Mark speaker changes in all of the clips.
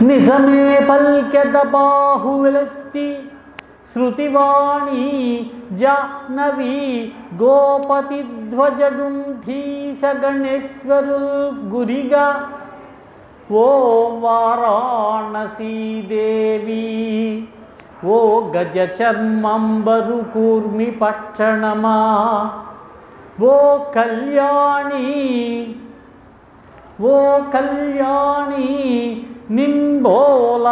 Speaker 1: నిజమే పల్కెద బాహువెలెత్తి శృతివాణి జాహ్నవి గోపతి ధ్వజడుంఠీశ గణేశ్వరుల్ గురిగా ఓ వారాణసీ దేవి ఓ గజ చర్మంబరు కూర్మి పట్టణమా ఓ కళ్యాణి నింబోల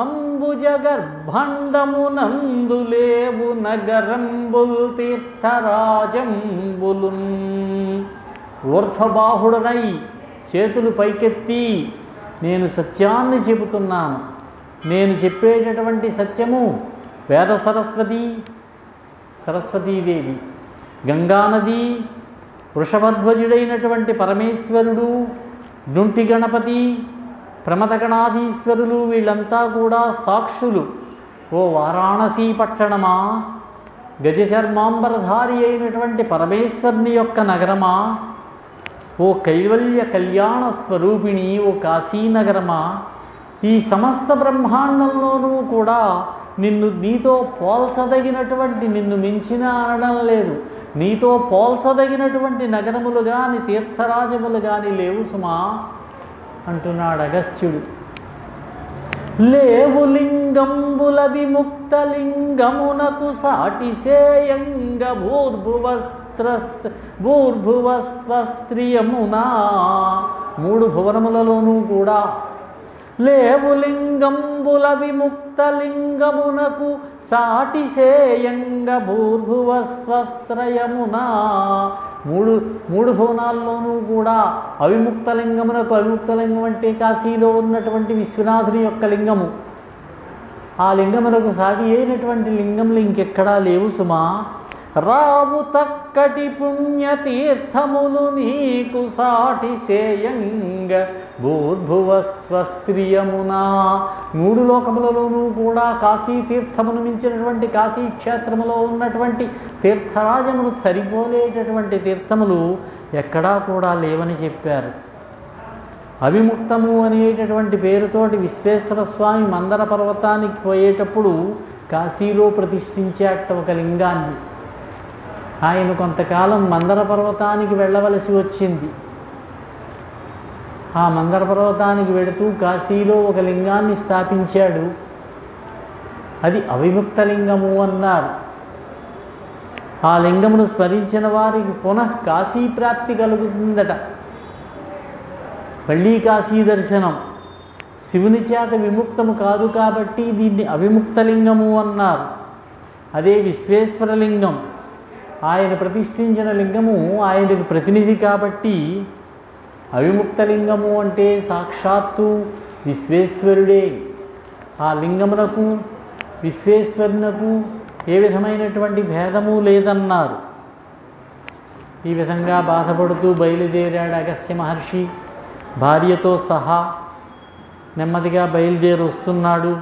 Speaker 1: అంబుజగర్భండమునందులేవు నగరంబుల్ తీర్థరాజంబులున్. ఊర్ధ్వబాహుడనై చేతులు పైకెత్తి నేను సత్యాన్ని చెబుతున్నాను. నేను చెప్పేటటువంటి సత్యము వేద సరస్వతీదేవి, గంగానది, వృషభధ్వజుడైనటువంటి పరమేశ్వరుడు, డుంటి గణపతి, ప్రమదగణాధీశ్వరులు వీళ్ళంతా కూడా సాక్షులు. ఓ వారాణసీ పట్టణమా, గజచర్మాంబరధారి అయినటువంటి పరమేశ్వరుని యొక్క నగరమా, ఓ కైవల్య కళ్యాణ స్వరూపిణి, ఓ కాశీనగరమా, ఈ సమస్త బ్రహ్మాండంలోనూ కూడా నీతో పోల్చదగినటువంటి, నిన్ను మించిన అనడం లేదు, నీతో పోల్చదగినటువంటి నగరములు కానీ తీర్థరాజములు కానీ లేవు సుమా అంటున్నాడు అగస్త్యుడు. లేవు లింగంబుల విముక్త లింగమునకు సాటిసేయంగ భూర్భువస్వస్త్రియమునా. మూడు భువనములలోనూ కూడా లేవు లింగంబుల విముక్త లింగమునకు సాటిసేయంగ భూర్భువస్వస్త్రయమునా. మూడు భువనాల్లోనూ కూడా అవిముక్త లింగమునకు, అవిముక్త లింగం అంటే కాశీలో ఉన్నటువంటి విశ్వనాథుని యొక్క లింగము, ఆ లింగమునకు సాటి అయినటువంటి లింగములు ఇంకెక్కడా లేవు సుమా. రావు తక్కటి పుణ్యతీర్థములు నీకు సాటి సేయంగ భూర్భువస్వస్త్రియమునా. మూడు లోకములలోనూ కూడా కాశీ తీర్థమును మించినటువంటి కాశీ క్షేత్రములో ఉన్నటువంటి తీర్థరాజమును సరిపోలేటటువంటి తీర్థములు ఎక్కడా కూడా లేవని చెప్పారు. అవిముక్తము అనేటటువంటి పేరుతోటి విశ్వేశ్వర స్వామి మందర పర్వతానికి పోయేటప్పుడు కాశీలో ప్రతిష్ఠించాట ఒక లింగాన్ని. ఆయన కొంతకాలం మందర పర్వతానికి వెళ్ళవలసి వచ్చింది. ఆ మందర పర్వతానికి వెడుతూ కాశీలో ఒక లింగాన్ని స్థాపించాడు. అది అవిముక్త లింగము అన్నారు. ఆ లింగమును స్మరించిన వారికి పునః కాశీ ప్రాప్తి కలుగుతుందట. మళ్ళీ కాశీ దర్శనం. శివుని చేత విముక్తము కాదు కాబట్టి దీన్ని అవిముక్త లింగము అన్నారు. అదే విశ్వేశ్వరలింగం, ఆయన ప్రతిష్ఠించిన లింగము ఆయనకు ప్రతినిధి కాబట్టి అవిముక్త లింగము అంటే సాక్షాత్తు విశ్వేశ్వరుడే. ఆ లింగమునకు విశ్వేశ్వరునకు ఏ విధమైనటువంటి భేదము లేదన్నారు. ఈ విధంగా బాధపడుతూ బయలుదేరాడు అగస్త్య మహర్షి భార్యతో సహా. నెమ్మదిగా బయలుదేరి వస్తున్నాడు.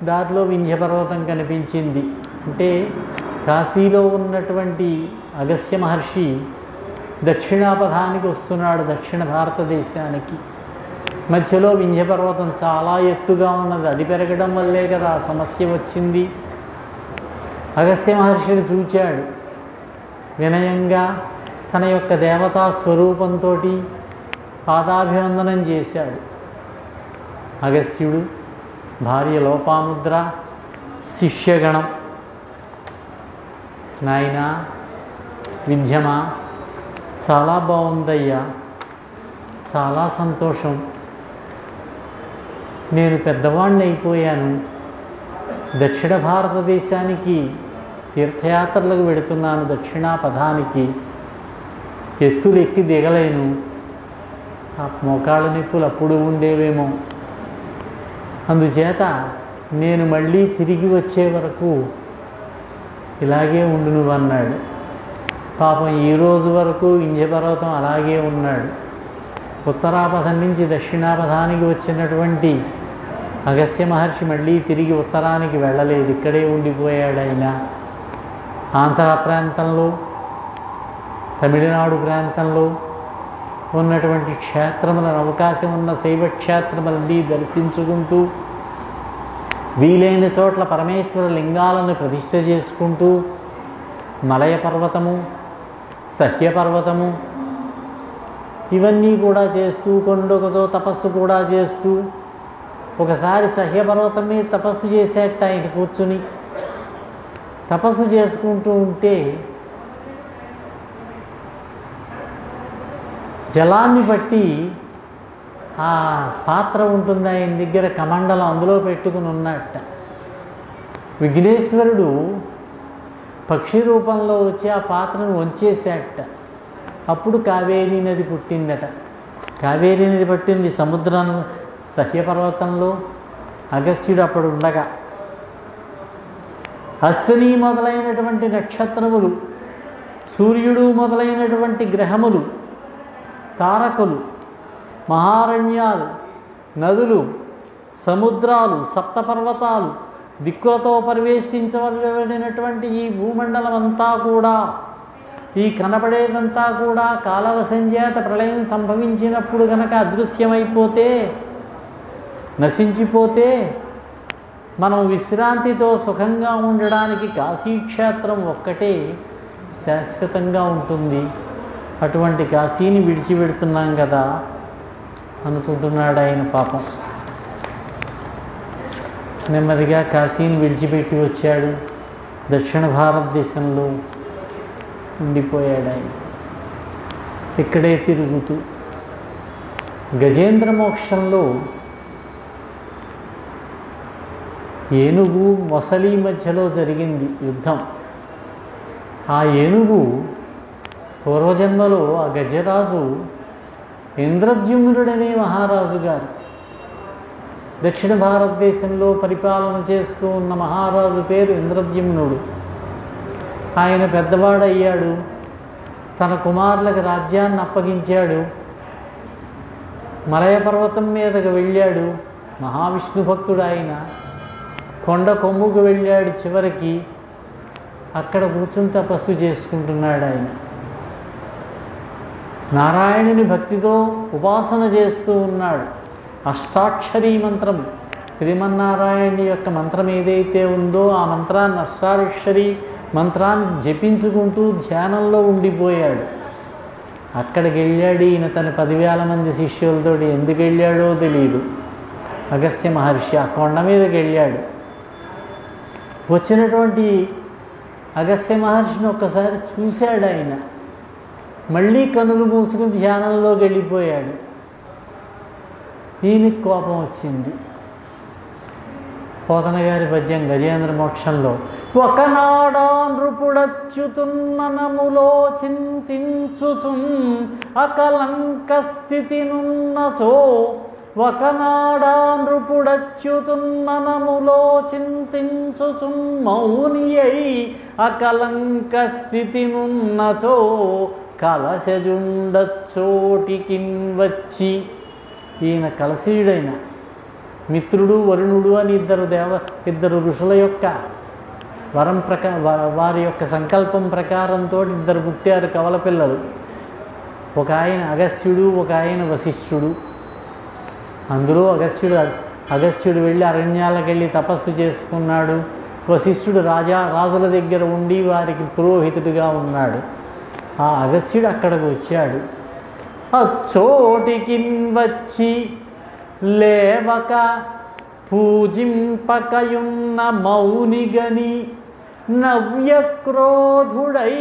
Speaker 1: దారిలో వింధ్యపర్వతం కనిపించింది. అంటే కాశీలో ఉన్నటువంటి అగస్త్య మహర్షి దక్షిణాపథానికి వస్తున్నాడు, దక్షిణ భారతదేశానికి. మధ్యలో వింధ్యపర్వతం చాలా ఎత్తుగా ఉన్నది. అది పెరగడం వల్లే కదా ఆ సమస్య వచ్చింది. అగస్త్య మహర్షిని చూచాడు. వినయంగా తన యొక్క దేవతా స్వరూపంతో పాదాభివందనం చేశాడు. అగస్త్యుడు, భార్య లోపాముద్ర, శిష్యగణం. నాయనా వింధ్యమా, చాలా బాగుందయ్యా, చాలా సంతోషం. నేను పెద్దవాడిని అయిపోయాను. దక్షిణ భారతదేశానికి తీర్థయాత్రలకు వెడుతున్నాను. దక్షిణాపథానికి ఎత్తులు ఎక్కి దిగలేను. ఆ మోకాళ్ళ నొప్పులు అప్పుడు ఉండేవేమో. అందుచేత నేను మళ్ళీ తిరిగి వచ్చే వరకు ఇలాగే ఉండు నువ్వు అన్నాడు. పాపం ఈరోజు వరకు వింధ్యపర్వతం అలాగే ఉన్నాడు. ఉత్తరాపథం నుంచి దక్షిణాపథానికి వచ్చినటువంటి అగస్త్య మహర్షి మళ్ళీ తిరిగి ఉత్తరానికి వెళ్ళలేదు. ఇక్కడే ఉండిపోయాడు. ఆయన ఆంధ్ర ప్రాంతంలో, తమిళనాడు ప్రాంతంలో, ఉన్నటువంటి క్షేత్రములను, అవకాశం ఉన్న శైవ క్షేత్రములన్నీ దర్శించుకుంటూ, వీలైన చోట్ల పరమేశ్వర లింగాలను ప్రతిష్ఠ చేసుకుంటూ, మలయ పర్వతము, సహ్య పర్వతము ఇవన్నీ కూడా చేస్తూ, కొండొకచో తపస్సు కూడా చేస్తూ, ఒకసారి సహ్య పర్వతం మీద తపస్సు చేసేట ఆయన కూర్చుని తపస్సు చేసుకుంటూ ఉంటే జలాన్ని బట్టి ఆ పాత్ర ఉంటుంది ఆయన దగ్గర, కమండలం అందులో పెట్టుకుని ఉన్నట్ట. విఘ్నేశ్వరుడు పక్షి రూపంలో వచ్చి ఆ పాత్రను వంచేసేట. అప్పుడు కావేరీ నది పుట్టిందట. కావేరీ నది పట్టింది సముద్రం సహ్యపర్వతంలో. అగస్త్యుడు అప్పుడు ఉండగా అశ్విని మొదలైనటువంటి నక్షత్రములు, సూర్యుడు మొదలైనటువంటి గ్రహములు, తారకులు, మహారణ్యాలు, నదులు, సముద్రాలు, సప్తపర్వతాలు, దిక్కులతో పరివేష్టించబడినటువంటి ఈ భూమండలం అంతా కూడా, ఈ కనపడేదంతా కూడా కాలవశం చేత ప్రళయం సంభవించినప్పుడు కనుక అదృశ్యమైపోతే, నశించిపోతే, మనం విశ్రాంతితో సుఖంగా ఉండడానికి కాశీక్షేత్రం ఒక్కటే శాశ్వతంగా ఉంటుంది. అటువంటి కాశీని విడిచిపెడుతున్నాం కదా అనుకుంటున్నాడు ఆయన. పాపం నెమ్మదిగా కాశీని విడిచిపెట్టి వచ్చాడు. దక్షిణ భారతదేశంలో ఉండిపోయాడు ఆయన. ఇక్కడే తిరుగుతూ గజేంద్ర మోక్షంలో ఏనుగు మొసలి మధ్యలో జరిగింది యుద్ధం. ఆ ఏనుగు పూర్వజన్మలో ఆ గజరాజు ఇంద్రద్యుమ్నుడనే మహారాజు గారు, దక్షిణ భారతదేశంలో పరిపాలన చేస్తూ ఉన్న మహారాజు పేరు ఇంద్రద్యుమ్నుడు. ఆయన పెద్దవాడయ్యాడు, తన కుమారులకు రాజ్యాన్ని అప్పగించాడు. మలయ పర్వతం మీదకు వెళ్ళాడు. మహావిష్ణు భక్తుడు ఆయన. కొండ కొమ్ముకు వెళ్ళాడు. చివరికి అక్కడ కూర్చుని తపస్సు చేసుకుంటున్నాడు ఆయన. నారాయణుని భక్తితో ఉపాసన చేస్తూ ఉన్నాడు. అష్టాక్షరీ మంత్రం, శ్రీమన్నారాయణుని యొక్క మంత్రం ఏదైతే ఉందో ఆ మంత్రాన్ని, అష్టాక్షరీ మంత్రాన్ని జపించుకుంటూ ధ్యానంలో ఉండిపోయాడు. అక్కడికి వెళ్ళాడు ఈయన తన 10,000 మంది శిష్యులతో. ఎందుకు వెళ్ళాడో తెలియదు. అగస్త్య మహర్షి ఆ కొండ మీదకి వెళ్ళాడు. వచ్చినటువంటి అగస్త్య మహర్షిని ఒక్కసారి చూశాడు ఆయన. మళ్ళీ కనులు మూసుకుని ధ్యానంలోకి వెళ్ళిపోయాడు. ఈయనకి కోపం వచ్చింది. పోతన గారి పద్యం గజేంద్ర మోక్షంలో, ఒకనాడా నృపుడచ్యుతున్మనములో చింతించుచున్ అకలంక స్థితి నున్నచో, ఒకనాడా నృపుడచ్యుతున్మనములో చింతించుచున్ మౌని అయి అకలంక స్థితి నున్నచో, కలశజుండచ్చోటికిన్ వచ్చి. ఈయన కలశీయుడైన మిత్రుడు, వరుణుడు అని ఇద్దరు ఋషుల యొక్క వరం వారి యొక్క సంకల్పం ప్రకారంతో ఇద్దరు పుట్టారు కవల పిల్లలు. ఒక ఆయన అగస్త్యుడు, ఒక ఆయన వశిష్ఠుడు. అందులో అగస్త్యుడు వెళ్ళి అరణ్యాలకు వెళ్ళి తపస్సు చేసుకున్నాడు. వశిష్ఠుడు రాజుల దగ్గర ఉండి వారికి పురోహితుడిగా ఉన్నాడు. ఆ అగస్త్యుడు అక్కడికి వచ్చాడు. అచ్చోటికి వచ్చి లేవక పూజింపకయున్న మౌనిగని నవ్యక్రోధుడై.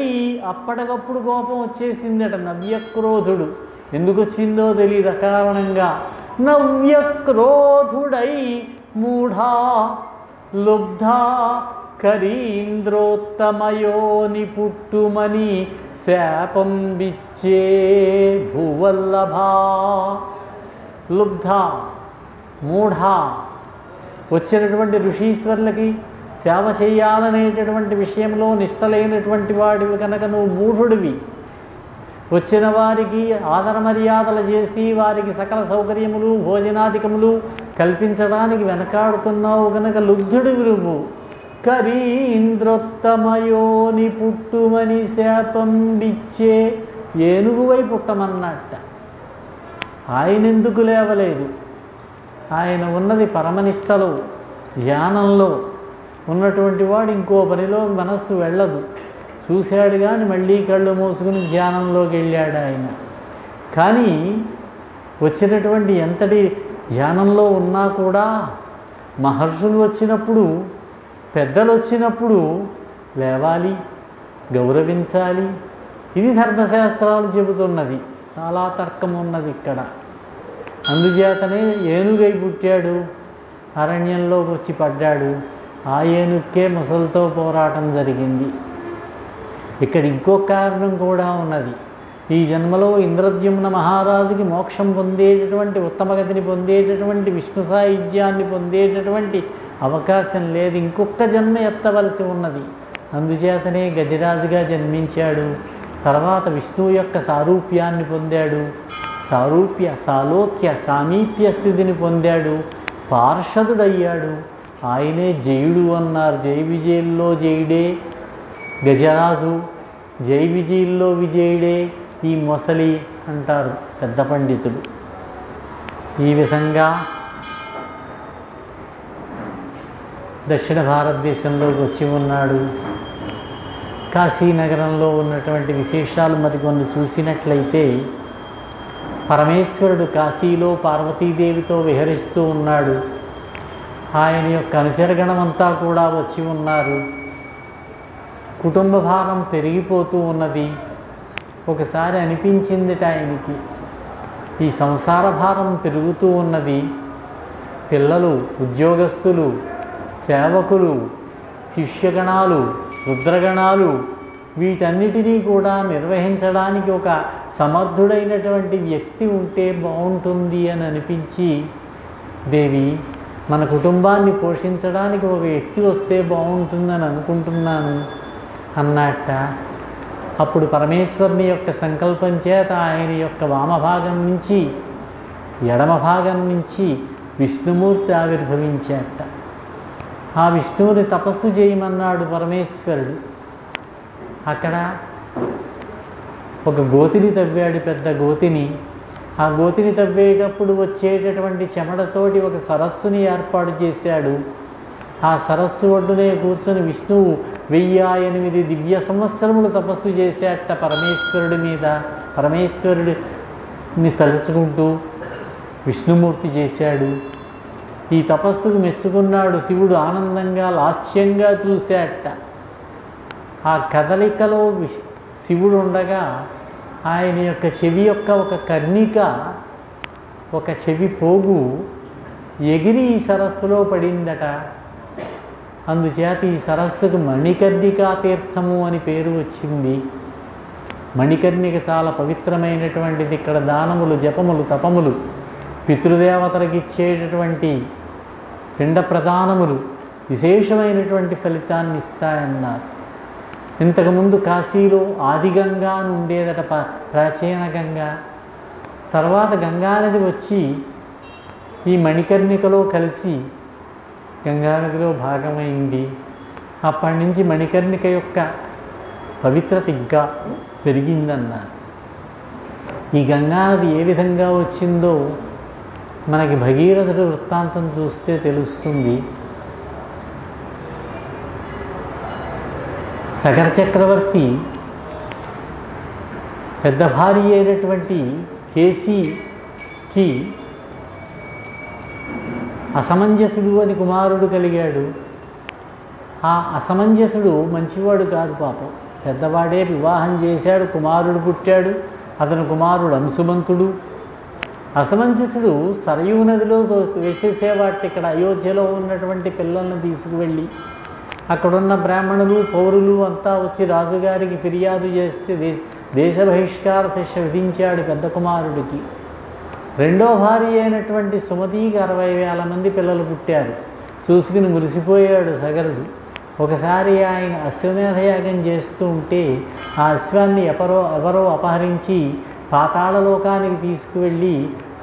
Speaker 1: అప్పటికప్పుడు కోపం వచ్చేసిందట. నవ్యక్రోధుడు ఎందుకు వచ్చిందో తెలియదు అకారణంగా. నవ్యక్రోధుడై మూఢా లుబ్ధా కరీంద్రోత్తమయోని పుట్టుమని శాపం బిచ్చే భూవల్లభా. లుబ్ధ, మూఢ, వచ్చినటువంటి ఋషీశ్వరులకి సేవ చేయాలనేటటువంటి విషయంలో నిష్టలేనటువంటి వాడివి కనుక నువ్వు మూఢుడివి. వచ్చిన వారికి ఆదర మర్యాదలు చేసి వారికి సకల సౌకర్యములు, భోజనాధికములు కల్పించడానికి వెనకాడుతున్నావు కనుక లుబ్ధుడివి నువ్వు. కరీంద్రోత్తమయోని పుట్టుమని శాపం బిచ్చే, ఏనుగువై పుట్టమన్నట్ట. ఆయన ఎందుకు లేవలేదు? ఆయన ఉన్నది పరమనిష్టలో, ధ్యానంలో ఉన్నటువంటి వాడు ఇంకో పనిలో మనస్సు వెళ్ళదు. చూశాడు కానీ మళ్ళీ కళ్ళు మూసుకుని ధ్యానంలోకి వెళ్ళాడు ఆయన. కానీ వచ్చినటువంటి ఎంతటి ధ్యానంలో ఉన్నా కూడా మహర్షులు వచ్చినప్పుడు, పెద్దలు వచ్చినప్పుడు లేవాలి, గౌరవించాలి. ఇది ధర్మశాస్త్రాలు చెబుతున్నది. చాలా తర్కం ఉన్నది ఇక్కడ. అందుచేతనే ఏనుగై పుట్టాడు, అరణ్యంలోకి వచ్చి పడ్డాడు. ఆ ఏనుక్కే ముసలితో పోరాటం జరిగింది. ఇక్కడ ఇంకొక కారణం కూడా ఉన్నది. ఈ జన్మలో ఇంద్రద్యుమ్న మహారాజుకి మోక్షం పొందేటటువంటి, ఉత్తమగతిని పొందేటటువంటి, విష్ణు సాయుధ్యాన్ని పొందేటటువంటి అవకాశం లేదు. ఇంకొక జన్మ ఎత్తవలసి ఉన్నది. అందుచేతనే గజరాజుగా జన్మించాడు. తర్వాత విష్ణువు యొక్క సారూప్యాన్ని పొందాడు. సాలోక్య సామీప్య స్థితిని పొందాడు. పార్షదుడయ్యాడు. ఆయనే జయుడు అన్నారు. జయ విజయుల్లో జయుడే గజరాజు, జయ విజయుల్లో విజయుడే ఈ మొసలి అంటారు పెద్ద పండితుడు. ఈ విధంగా దక్షిణ భారతదేశంలోకి వచ్చి ఉన్నాడు. కాశీనగరంలో ఉన్నటువంటి విశేషాలు మరికొన్ని చూసినట్లయితే, పరమేశ్వరుడు కాశీలో పార్వతీదేవితో విహరిస్తూ ఉన్నాడు. ఆయన యొక్క అనుచరగణమంతా కూడా వచ్చి ఉన్నారు. కుటుంబ భారం పెరిగిపోతూ ఉన్నది. ఒకసారి అనిపించిందిట ఆయనకి, ఈ సంసార భారం పెరుగుతూ ఉన్నది. పిల్లలు, ఉద్యోగస్తులు, సేవకులు, శిష్యగణాలు, రుద్రగణాలు, వీటన్నిటినీ కూడా నిర్వహించడానికి ఒక సమర్థుడైనటువంటి వ్యక్తి ఉంటే బాగుంటుంది అని అనిపించి, దేవి మన కుటుంబాన్ని పోషించడానికి ఒక వ్యక్తి వస్తే బాగుంటుందని అనుకుంటున్నాను అన్నట్ట. అప్పుడు పరమేశ్వరుని యొక్క సంకల్పం చేత ఆయన యొక్క వామభాగం నుంచి, ఎడమ భాగం నుంచి విష్ణుమూర్తి ఆవిర్భవించాట. ఆ విష్ణువుని తపస్సు చేయమన్నాడు పరమేశ్వరుడు. అక్కడ ఒక గోతిని తవ్వాడు, పెద్ద గోతిని. ఆ గోతిని తవ్వేటప్పుడు వచ్చేటటువంటి చెమటతోటి ఒక సరస్సుని ఏర్పాటు చేశాడు. ఆ సరస్సు ఒడ్డునే కూర్చొని విష్ణువు 1008 దివ్య సంవత్సరములు తపస్సు చేశాట పరమేశ్వరుడి మీద. పరమేశ్వరుడిని తలుచుకుంటూ విష్ణుమూర్తి చేశాడు. ఈ తపస్సుకు మెచ్చుకున్నాడు శివుడు. ఆనందంగా లాస్యంగా చూశాట. ఆ కదలికలో శివుడు ఉండగా ఆయన యొక్క చెవి యొక్క ఒక కర్ణిక, ఒక చెవి పోగు ఎగిరి ఈ సరస్సులో పడిందట. అందుచేత ఈ సరస్సుకు మణికర్ణికా తీర్థము అని పేరు వచ్చింది. మణికర్ణిక చాలా పవిత్రమైనటువంటిది. ఇక్కడ దానములు, జపములు, తపములు, పితృదేవతలకు ఇచ్చేటటువంటి పిండ ప్రదానములు విశేషమైనటువంటి ఫలితాన్ని ఇస్తాయన్నారు. ఇంతకుముందు కాశీలో ఆదిగంగా అని ఉండేదట, ప్రాచీన గంగా. తర్వాత గంగానది వచ్చి ఈ మణికర్ణికలో కలిసి గంగానదిలో భాగమైంది. అప్పటి నుంచి మణికర్ణిక యొక్క పవిత్రత ఇంకా పెరిగిందన్నారు. ఈ గంగానది ఏ విధంగా వచ్చిందో మనకి భగీరథుడి వృత్తాంతం చూస్తే తెలుస్తుంది. సగర చక్రవర్తి పెద్ద భార్య అయినటువంటి కేసీకి అసమంజసుడు అని కుమారుడు కలిగాడు. ఆ అసమంజసుడు మంచివాడు కాదు పాపం. పెద్దవాడే వివాహం చేశాడు, కుమారుడు పుట్టాడు. అతని కుమారుడు అంశుమంతుడు. అసమంజసుడు సరయూ నదిలో వేసేసేవాటి. ఇక్కడ అయోధ్యలో ఉన్నటువంటి పిల్లలను తీసుకువెళ్ళి అక్కడున్న బ్రాహ్మణులు, పౌరులు అంతా వచ్చి రాజుగారికి ఫిర్యాదు చేస్తే దేశ బహిష్కార శిక్ష విధించాడు పెద్ద కుమారుడికి. రెండో భార్య అయినటువంటి సుమతికి 60,000 మంది పిల్లలు పుట్టారు. చూసుకుని మురిసిపోయాడు సగరుడు. ఒకసారి ఆయన అశ్వమేధయాగం చేస్తూ ఉంటే ఆ అశ్వాన్ని ఎవరో అపహరించి పాతాళలోకానికి తీసుకువెళ్ళి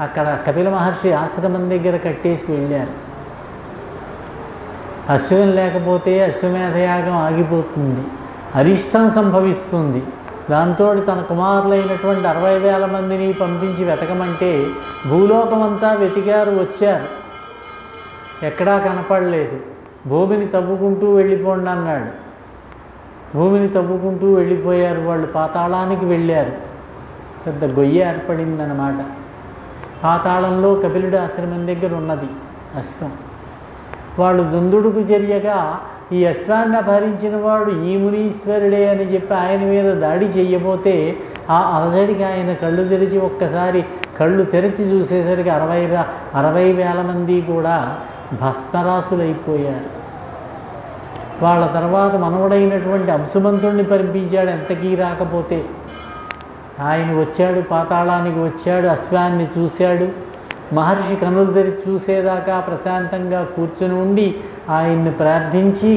Speaker 1: అక్కడ కపిల మహర్షి ఆశ్రమం దగ్గర కట్టేసి వెళ్ళారు. అశ్వం లేకపోతే అశ్వమేధయాగం ఆగిపోతుంది, అరిష్టం సంభవిస్తుంది. దాంతో తన కుమారులైనటువంటి 60,000 మందిని పంపించి వెతకమంటే భూలోకమంతా వెతికారు, వచ్చారు, ఎక్కడా కనపడలేదు. భూమిని తవ్వుకుంటూ వెళ్ళిపోండి అన్నాడు. భూమిని తవ్వుకుంటూ వెళ్ళిపోయారు. వాళ్ళు పాతాళానికి వెళ్ళారు. పెద్ద గొయ్యి ఏర్పడిందన్నమాట. పాతాళంలో కపిలుడి ఆశ్రమం దగ్గర ఉన్నది అశ్వం. వాళ్ళు దుందుడుకు చర్యగా ఈ అశ్వాన్ని అపహరించిన వాడు ఈ మునీశ్వరుడే అని చెప్పి ఆయన మీద దాడి చెయ్యబోతే ఆ అలజడికి ఆయన కళ్ళు తెరిచి ఒక్కసారి కళ్ళు తెరిచి చూసేసరికి 60,000 మంది కూడా భస్మరాసులైపోయారు. వాళ్ళ తర్వాత మనవడైనటువంటి అంశుమంతుడిని పంపించాడు. ఎంతకీ రాకపోతే ఆయన వచ్చాడు, పాతాళానికి వచ్చాడు, అశ్వాన్ని చూశాడు. మహర్షి కన్నులు తెరిచి చూసేదాకా ప్రశాంతంగా కూర్చుని ఉండి ఆయన్ని ప్రార్థించి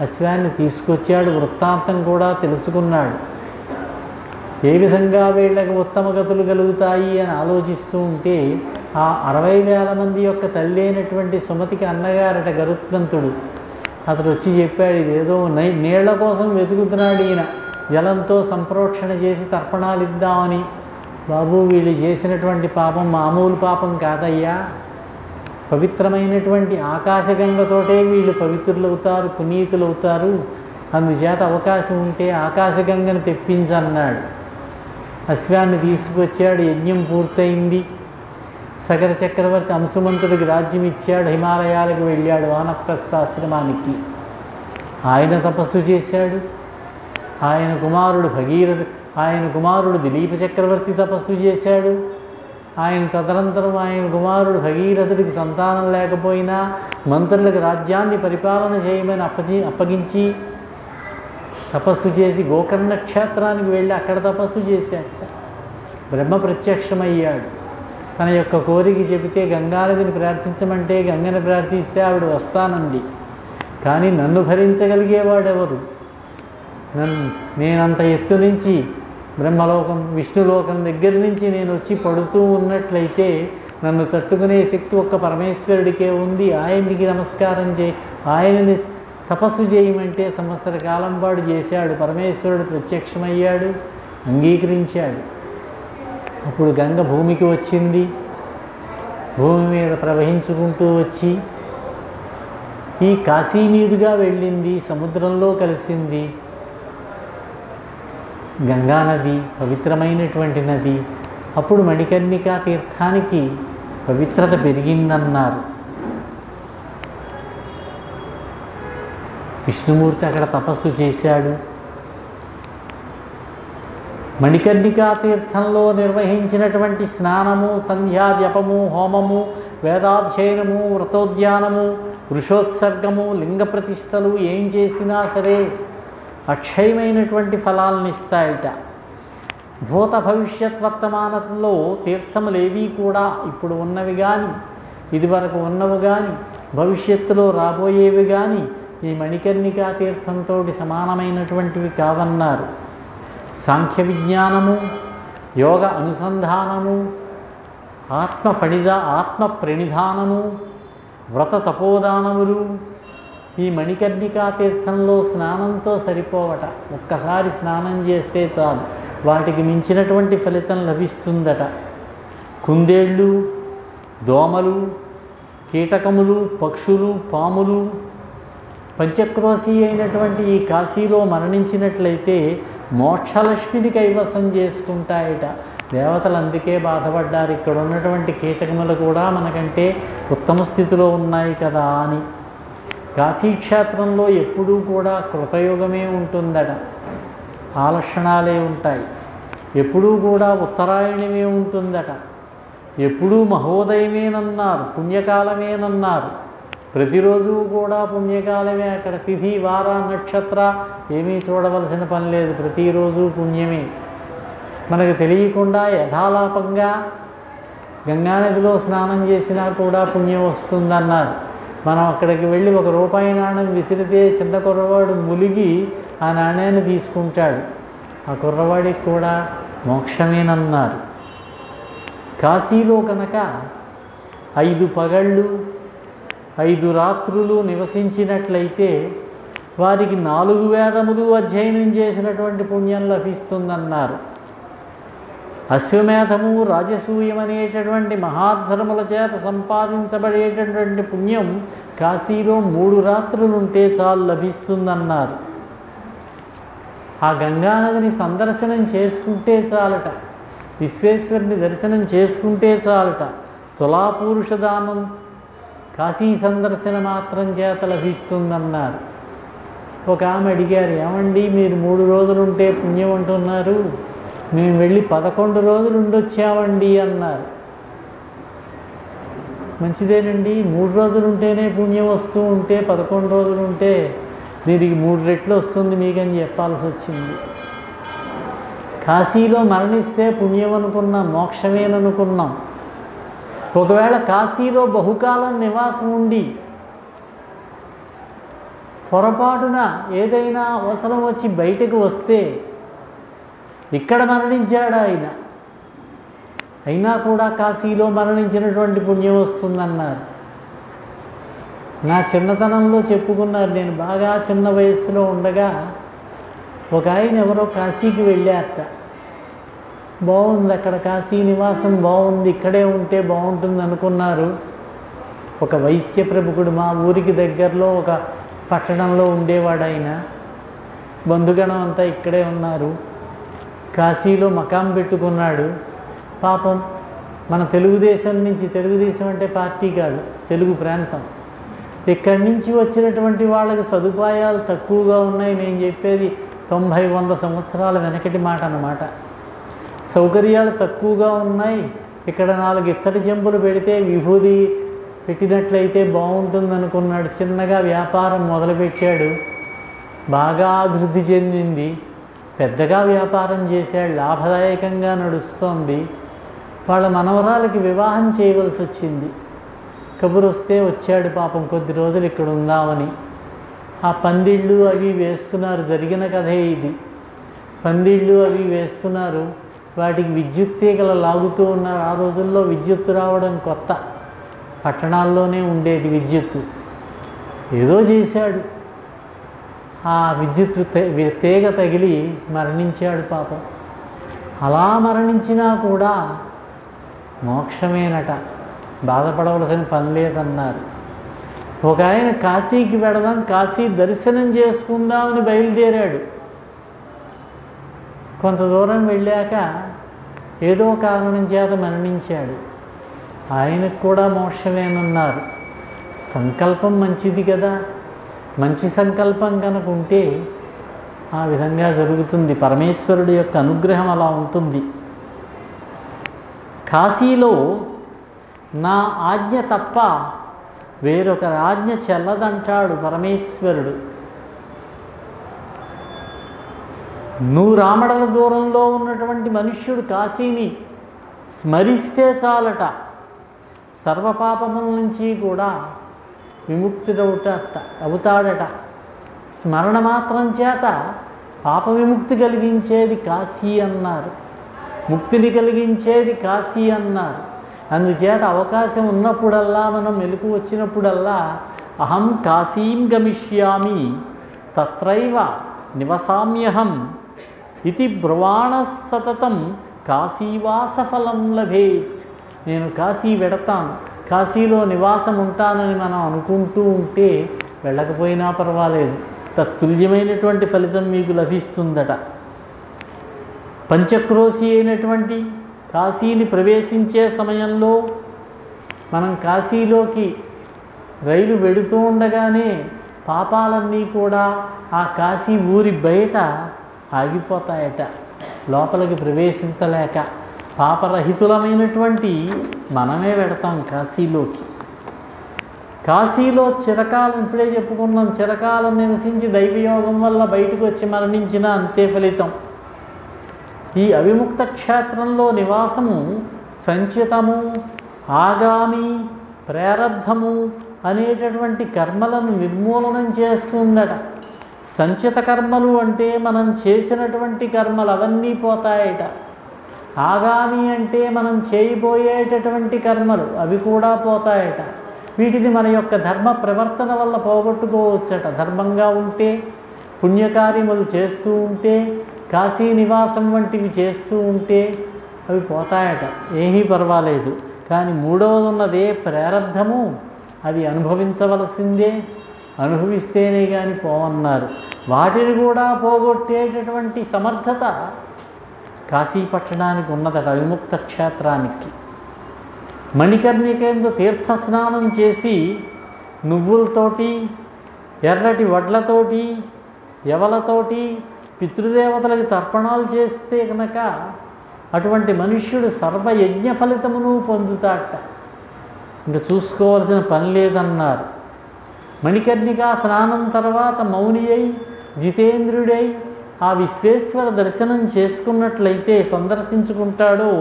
Speaker 1: అశ్వాన్ని తీసుకొచ్చాడు. వృత్తాంతం కూడా తెలుసుకున్నాడు. ఏ విధంగా వీళ్ళకి ఉత్తమ గతులు కలుగుతాయి అని ఆలోచిస్తూ ఉంటే ఆ 60,000 మంది యొక్క తల్లి అయినటువంటి సుమతికి అన్నగారట గరుత్మంతుడు. అతడు వచ్చి చెప్పాడు, ఇదేదో నీళ్ల కోసం వెతుకుతున్నాడు ఈయన, జలంతో సంప్రోక్షణ చేసి తర్పణాలు ఇద్దామని. బాబు, వీళ్ళు చేసినటువంటి పాపం మామూలు పాపం కాదయ్యా. పవిత్రమైనటువంటి ఆకాశగంగతోటే వీళ్ళు పవిత్రులవుతారు, పునీతులవుతారు. అందుచేత అవకాశం ఉంటే ఆకాశగంగను తెప్పించన్నాడు. అశ్వాన్ని తీసుకొచ్చాడు. యజ్ఞం పూర్తయింది. సగర చక్రవర్తి అంశుమంతుడికి రాజ్యం ఇచ్చాడు. హిమాలయాలకు వెళ్ళాడు, వానప్రస్థాశ్రమానికి. ఆయన తపస్సు చేశాడు. ఆయన కుమారుడు దిలీప చక్రవర్తి తపస్సు చేశాడు. తదనంతరం ఆయన కుమారుడు భగీరథుడికి సంతానం లేకపోయినా మంత్రులకు రాజ్యాన్ని పరిపాలన చేయమని అప్పగించి తపస్సు చేసి గోకర్ణ క్షేత్రానికి వెళ్ళి అక్కడ తపస్సు చేశాట. బ్రహ్మ ప్రత్యక్షమయ్యాడు. తన యొక్క కోరిక చెబితే గంగానదిని ప్రార్థించమంటే గంగని ప్రార్థిస్తే ఆవిడ వస్తానంది. కానీ నన్ను భరించగలిగేవాడెవరు? నేనంత ఎత్తు నుంచి బ్రహ్మలోకం విష్ణులోకం దగ్గర నుంచి నేను వచ్చి పడుతూ ఉన్నట్లయితే నన్ను తట్టుకునే శక్తి ఒక్క పరమేశ్వరుడికే ఉంది. ఆయనకి నమస్కారం ఆయనని తపస్సు చేయమంటే సంవత్సర కాలం పాటు చేశాడు. పరమేశ్వరుడు ప్రత్యక్షమయ్యాడు, అంగీకరించాడు. అప్పుడు గంగ భూమికి వచ్చింది. భూమి మీద ప్రవహించుకుంటూ వచ్చి ఈ కాశీ మీదుగా వెళ్ళింది, సముద్రంలో కలిసింది. గంగానది పవిత్రమైనటువంటి నది. అప్పుడు మణికర్ణికా తీర్థానికి పవిత్రత పెరిగిందన్నారు. విష్ణుమూర్తి అక్కడ తపస్సు చేశాడు. మణికర్ణికా తీర్థంలో నిర్వహించినటువంటి స్నానము, సంధ్యా జపము, హోమము, వేదాధ్యయనము, వ్రతోద్యానము, వృషోత్సర్గము, లింగ ప్రతిష్టలు ఏం చేసినా సరే అక్షయమైనటువంటి ఫలాలను ఇస్తాయట. భూత భవిష్యత్ వర్తమానంలో తీర్థములేవీ కూడా ఇప్పుడు ఉన్నవి కానీ, ఇదివరకు ఉన్నవి కానీ, భవిష్యత్తులో రాబోయేవి కానీ ఈ మణికర్ణికా తీర్థంతో సమానమైనటువంటివి కావన్నారు. సాంఖ్య విజ్ఞానము, యోగ అనుసంధానము, ఆత్మ ప్రణిధానము, వ్రత తపోదానములు ఈ మణికర్ణికా తీర్థంలో స్నానంతో సరిపోవట. ఒక్కసారి స్నానం చేస్తే చాలు, వాటికి మించినటువంటి ఫలితం లభిస్తుందట. కుందేళ్ళు, దోమలు, కీటకములు, పక్షులు, పాములు పంచక్రోశి అయినటువంటి ఈ కాశీలో మరణించినట్లయితే మోక్షలక్ష్మిని కైవసం చేసుకుంటాయట. దేవతలు అందుకే బాధపడ్డారు, ఇక్కడ ఉన్నటువంటి కీటకములు కూడా మనకంటే ఉత్తమ స్థితిలో ఉన్నాయి కదా అని. కాశీక్షేత్రంలో ఎప్పుడూ కూడా కృతయుగమే ఉంటుందట, ఆ లక్షణాలే ఉంటాయి. ఎప్పుడూ కూడా ఉత్తరాయణమే ఉంటుందట, ఎప్పుడూ మహోదయమేనన్నారు, పుణ్యకాలమేనన్నారు. ప్రతిరోజు కూడా పుణ్యకాలమే. అక్కడ తిథి, వార, నక్షత్ర ఏమీ చూడవలసిన పని లేదు, ప్రతిరోజు పుణ్యమే. మనకు తెలియకుండా యథాలాపంగా గంగానదిలో స్నానం చేసినా కూడా పుణ్యం వస్తుందన్నారు. మనం అక్కడికి వెళ్ళి ₹1 నాణ్యం విసిరితే చిన్న కుర్రవాడు ములిగి ఆ నాణ్యాన్ని తీసుకుంటాడు, ఆ కుర్రవాడికి కూడా మోక్షమేనన్నారు. కాశీలో కనుక 5 పగళ్ళు 5 రాత్రులు నివసించినట్లయితే వారికి 4 వేదములు అధ్యయనం చేసినటువంటి పుణ్యం లభిస్తుందన్నారు. అశ్వమేధము, రాజసూయం అనేటటువంటి మహాధర్మల చేత సంపాదించబడేటటువంటి పుణ్యం కాశీలో 3 రాత్రులుంటే చాలు లభిస్తుందన్నారు. ఆ గంగానదిని సందర్శనం చేసుకుంటే చాలట, విశ్వేశ్వరుని దర్శనం చేసుకుంటే చాలట, తులాపురుష దానం కాశీ సందర్శన మాత్రం చేత లభిస్తుందన్నారు. ఒక ఆమె అడిగారు, ఏమండి మీరు 3 రోజులుంటే పుణ్యం అంటున్నారు, మేము వెళ్ళి 11 రోజులు ఉండొచ్చామండి అన్నారు. మంచిదేనండి, 3 రోజులు ఉంటేనే పుణ్యం వస్తూ ఉంటే 11 రోజులు ఉంటే దీనికి 3 రెట్లు వస్తుంది మీకని చెప్పాల్సి వచ్చింది. కాశీలో మరణిస్తే పుణ్యం అనుకున్నాం, మోక్షమేననుకున్నాం. ఒకవేళ కాశీలో బహుకాలం నివాసం ఉండి పొరపాటున ఏదైనా అవసరం వచ్చి బయటకు వస్తే ఇక్కడ మరణించాడు ఆయన, అయినా కూడా కాశీలో మరణించినటువంటి పుణ్యం వస్తుందన్నారు. నా చిన్నతనంలో చెప్పుకున్నారు, నేను బాగా చిన్న వయసులో ఉండగా ఒక ఆయన ఎవరో కాశీకి వెళ్ళారట. బాగుంది, అక్కడ కాశీ నివాసం బాగుంది, ఇక్కడే ఉంటే బాగుంటుంది అనుకున్నారు. ఒక వైశ్య ప్రముఖుడు మా ఊరికి దగ్గరలో ఒక పట్టణంలో ఉండేవాడు ఆయన. బంధుగణం అంతా ఇక్కడే ఉన్నారు. కాశీలో మకాం పెట్టుకున్నాడు. పాపం మన తెలుగుదేశం నుంచి, తెలుగుదేశం అంటే పార్టీ కాదు, తెలుగు ప్రాంతం, ఇక్కడి నుంచి వచ్చినటువంటి వాళ్ళకి సదుపాయాలు తక్కువగా ఉన్నాయి. నేను చెప్పేది 90-100 సంవత్సరాల వెనకటి మాట అన్నమాట. సౌకర్యాలు తక్కువగా ఉన్నాయి. ఇక్కడ 4 ఇత్తడి చెంబులు పెడితే విభూది పెట్టినట్లయితే బాగుంటుంది అనుకున్నాడు. చిన్నగా వ్యాపారం మొదలుపెట్టాడు, బాగా అభివృద్ధి చెందింది, పెద్దగా వ్యాపారం చేశాడు, లాభదాయకంగా నడుస్తోంది. వాళ్ళ మనవరాలకి వివాహం చేయవలసి వచ్చింది. కబురు వస్తే వచ్చాడు పాపం, కొద్ది రోజులు ఇక్కడ ఉందామని. ఆ పందిళ్ళు అవి వేస్తున్నారు, జరిగిన కథే ఇది. పందిళ్ళు అవి వేస్తున్నారు, వాటికి విద్యుత్ తీగలు లాగుతూ ఉన్నారు. ఆ రోజుల్లో విద్యుత్తు రావడం కొత్త, పట్టణాల్లోనే ఉండేది విద్యుత్తు. ఏదో చేశాడు, ఆ విద్యుత్తు తీగ తగిలి మరణించాడు పాపం. అలా మరణించినా కూడా మోక్షమేనట, బాధపడవలసిన పని లేదన్నారు. ఒక ఆయన కాశీకి వెడదాం, కాశీ దర్శనం చేసుకుందామని బయలుదేరాడు. కొంత దూరం వెళ్ళాక ఏదో కారణం చేత మరణించాడు. ఆయనకు కూడా మోక్షమేనన్నారు. సంకల్పం మంచిది కదా, మంచి సంకల్పం కనుక ఉంటే ఆ విధంగా జరుగుతుంది. పరమేశ్వరుడి యొక్క అనుగ్రహం అలా ఉంటుంది. కాశీలో నా ఆజ్ఞ తప్ప వేరొకరి ఆజ్ఞ చెల్లదంటాడు పరమేశ్వరుడు. 100 ఆమడల దూరంలో ఉన్నటువంటి మనుష్యుడు కాశీని స్మరిస్తే చాలట, సర్వపాపముల నుంచి కూడా అవుతాడట. స్మరణ మాత్రం చేత పాప విముక్తి కలిగించేది కాశీ అన్నారు, ముక్తిని కలిగించేది కాశీ అన్నారు. అందుచేత అవకాశం ఉన్నప్పుడల్లా, మనం మెలకు వచ్చినప్పుడల్లా అహం కాశీం గమిష్యామి తత్రైవ నివసామ్యహం ఇది బ్రువాణ సతతం కాశీవాసఫలం లభేత్. నేను కాశీ వెడతాను, కాశీలో నివాసం ఉంటానని మనం అనుకుంటూ ఉంటే వెళ్ళకపోయినా పర్వాలేదు, తత్తుల్యమైనటువంటి ఫలితం మీకు లభిస్తుందట. పంచక్రోశి అయినటువంటి కాశీని ప్రవేశించే సమయంలో మనం కాశీలోకి రైలు వెడుతూ ఉండగానే పాపాలన్నీ కూడా ఆ కాశీ ఊరి బయట ఆగిపోతాయట, లోపలికి ప్రవేశించలేక. పాపరహితులమైనటువంటి మనమే వెడతాం కాశీలోకి. కాశీలో చిరకాలం, ఇప్పుడే చెప్పుకున్నాం, చిరకాలం నివసించి దైవయోగం వల్ల బయటకు వచ్చి మరణించినా అంతే ఫలితం. ఈ అవిముక్త క్షేత్రంలో నివాసము సంచితము, ఆగామి, ప్రారబ్ధము అనేటటువంటి కర్మలను నిర్మూలనం చేస్తుందట. సంచిత కర్మలు అంటే మనం చేసినటువంటి కర్మలు అవన్నీ పోతాయట. ఆగామి అంటే మనం చేయబోయేటటువంటి కర్మలు అవి కూడా పోతాయట. వీటిని మన యొక్క ధర్మ ప్రవర్తన వల్ల పోగొట్టుకోవచ్చట. ధర్మంగా ఉంటే, పుణ్యకార్యములు చేస్తూ ఉంటే, కాశీ నివాసం వంటివి చేస్తూ ఉంటే అవి పోతాయట, ఏమీ పర్వాలేదు. కానీ మూడవది ఉన్నదే ప్రారబ్ధము, అది అనుభవించవలసిందే, అనుభవిస్తేనే కానీ పోవన్నారు. వాటిని కూడా పోగొట్టేటటువంటి సమర్థత కాశీ పట్టణానికి ఉన్నదట, విముక్త క్షేత్రానికి. మణికర్ణికేందు తీర్థస్నానం చేసి నువ్వులతోటి, ఎర్రటి వడ్లతోటి, యవలతోటి పితృదేవతలకు తర్పణాలు చేస్తే కనుక అటువంటి మనుష్యుడు సర్వయజ్ఞ ఫలితమును పొందుతాట. ఇంకా చూసుకోవాల్సిన పని లేదన్నారు. మణికర్ణికా స్నానం తర్వాత మౌని అయి జితేంద్రుడై ఆ విశ్వేశ్వర దర్శనం చేసుకున్నట్లయితే, సందర్శించుకుంటాడో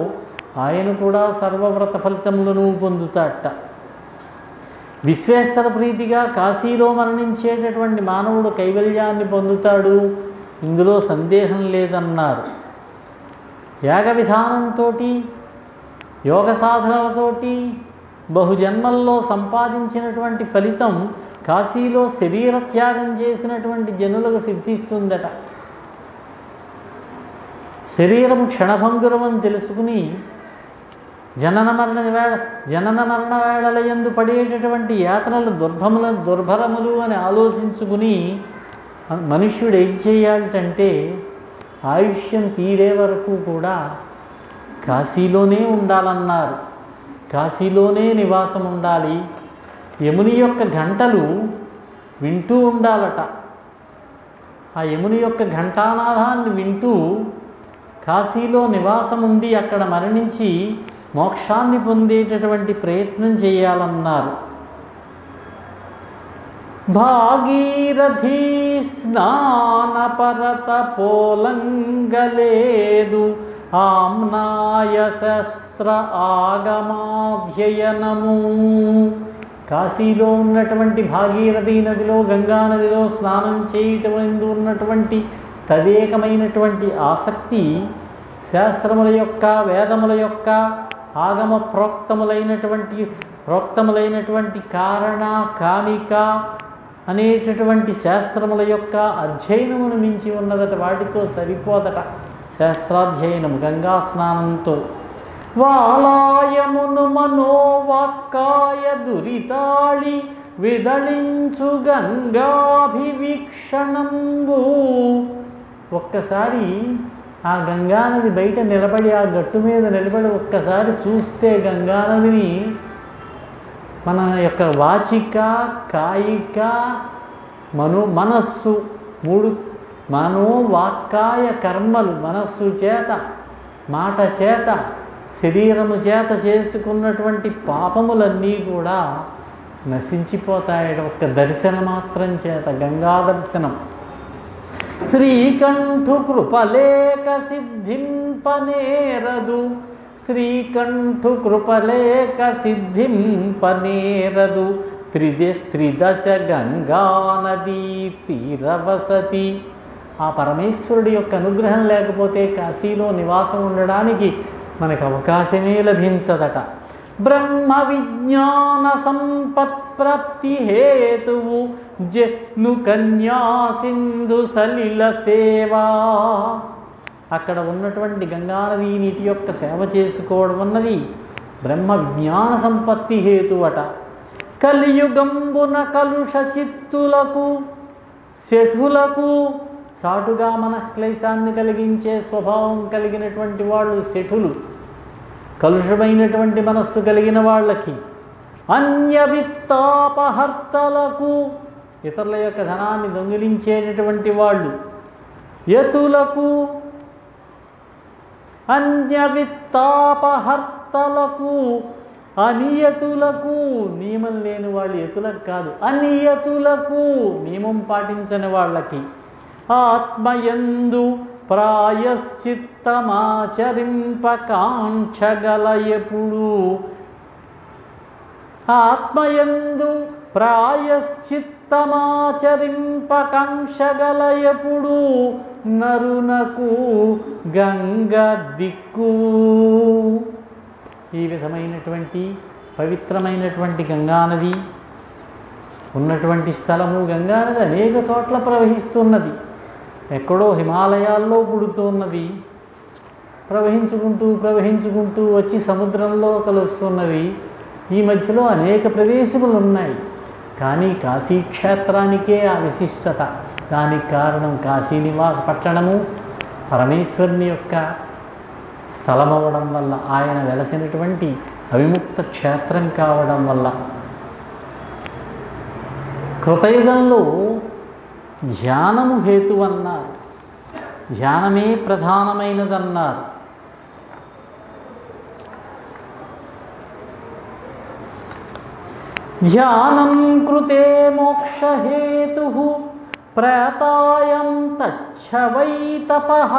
Speaker 1: ఆయన కూడా సర్వవ్రత ఫలితములను పొందుతాట. విశ్వేశ్వర ప్రీతిగా కాశీలో మరణించేటటువంటి మానవుడు కైవల్యాన్ని పొందుతాడు, ఇందులో సందేహం లేదన్నారు. యాగ విధానంతో, యోగ సాధనలతోటి బహుజన్మల్లో సంపాదించినటువంటి ఫలితం కాశీలో శరీర త్యాగం చేసినటువంటి జనులకు సిద్ధిస్తుందట. శరీరము క్షణభంగురం అని తెలుసుకుని జనన మరణ వేళలయందు పడేటటువంటి యాతనలు దుర్భరములు అని ఆలోచించుకుని మనుష్యుడు ఏం చేయాలంటే, ఆయుష్యం తీరే వరకు కూడా కాశీలోనే ఉండాలన్నారు. కాశీలోనే నివాసం ఉండాలి. యముని యొక్క గంటలు వింటూ ఉండాలట. ఆ యముని యొక్క ఘంటానాదాన్ని వింటూ కాశీలో నివాసం ఉండి అక్కడ మరణించి మోక్షాన్ని పొందేటటువంటి ప్రయత్నం చేయాలన్నారు. భాగీరథీ స్నానపరత పోలంగలేదు, ఆమ్నాయ శస్త్ర ఆగమాధ్యయనము. కాశీలో ఉన్నటువంటి భాగీరథీ నదిలో, గంగా నదిలో స్నానం చేయటం ఎందు ఉన్నటువంటి తదేకమైనటువంటి ఆసక్తి శాస్త్రముల యొక్క, వేదముల యొక్క, ఆగమ ప్రోక్తములైనటువంటి కారణ, కామిక అనేటటువంటి శాస్త్రముల యొక్క అధ్యయనమును మించి ఉన్నదట. వాటితో సరిపోదట శాస్త్రాధ్యయనము గంగా స్నానంతో. వాలాయమును మనోవాక్కాయ దురితాళి విదళించు గంగాభివీక్షణంబు. ఒక్కసారి ఆ గంగానది బయట నిలబడి, ఆ గట్టు మీద నిలబడి ఒక్కసారి చూస్తే గంగానదిని మన యొక్క వాచిక, కాయిక, మనస్సు, మూడు మనోవాక్కాయ కర్మలు, మనస్సు చేత, మాట చేత, శరీరము చేత చేసుకున్నటువంటి పాపములన్నీ కూడా నశించిపోతాయి ఒక్క దర్శన మాత్రం చేత, గంగా దర్శనం. శ్రీకంఠు కృపలేక సిద్ధింపనేరదు, శ్రీకంఠు కృపలేక సిద్ధింపనేరదు, త్రిదశ గంగానదీ తీరవసతి. ఆ పరమేశ్వరుడి యొక్క అనుగ్రహం లేకపోతే కాశీలో నివాసం ఉండడానికి మనకు అవకాశమే లభించదట. బ్రహ్మ విజ్ఞాన సంపత్ప్రాప్తి హేతువు జను కన్యా సింధు సలిల సేవా. అక్కడ ఉన్నటువంటి గంగానదీ నీటి యొక్క సేవ చేసుకోవడం అన్నది బ్రహ్మ విజ్ఞాన సంపత్తి హేతువట. కలియుగంబున కలుష చిత్తులకు, శఠులకు, చాటుగా మనఃక్లేశాన్ని కలిగించే స్వభావం కలిగినటువంటి వాళ్ళు శఠులు, కలుషమైనటువంటి మనస్సు కలిగిన వాళ్ళకి, అన్యవిత్తాపహర్తలకు, ఇతరుల యొక్క ధనాన్ని దొంగిలించేటటువంటి వాళ్ళు, యతులకు, అన్యవిత్తాపహర్తలకు, అనియతులకు, నియమం లేని వాళ్ళు యతులకు కాదు, అనియతులకు, నియమం పాటించని వాళ్ళకి, ఆత్మయందు ప్రాయశ్చిత్తమాచరింపకాంక్షగల ఎప్పుడు, ఆత్మయందు ప్రాయశ్చిత్తమాచరింపకాంక్షగల ఎప్పుడు, నరునకు గంగ దిక్కు. ఈ విధమైనటువంటి పవిత్రమైనటువంటి గంగానది ఉన్నటువంటి స్థలము. గంగానది అనేక చోట్ల ప్రవహిస్తున్నది. ఎక్కడో హిమాలయాల్లో పుడుతున్నది, ప్రవహించుకుంటూ వచ్చి సముద్రంలో కలుస్తున్నవి. ఈ మధ్యలో అనేక ప్రదేశములు ఉన్నాయి. కానీ కాశీక్షేత్రానికే ఆ విశిష్టత. దానికి కారణం కాశీనివాస పట్టణము పరమేశ్వరుని యొక్క స్థలమవ్వడం వల్ల, ఆయన వెలసినటువంటి అవిముక్త క్షేత్రం కావడం వల్ల. కృతయుగంలో ధ్యానము హేతువన్నారు, ధ్యానమే ప్రధానమైనదన్నారు. ధ్యానం కృతే మోక్షహేతు ప్రేతాయం తచ్చ వై తపః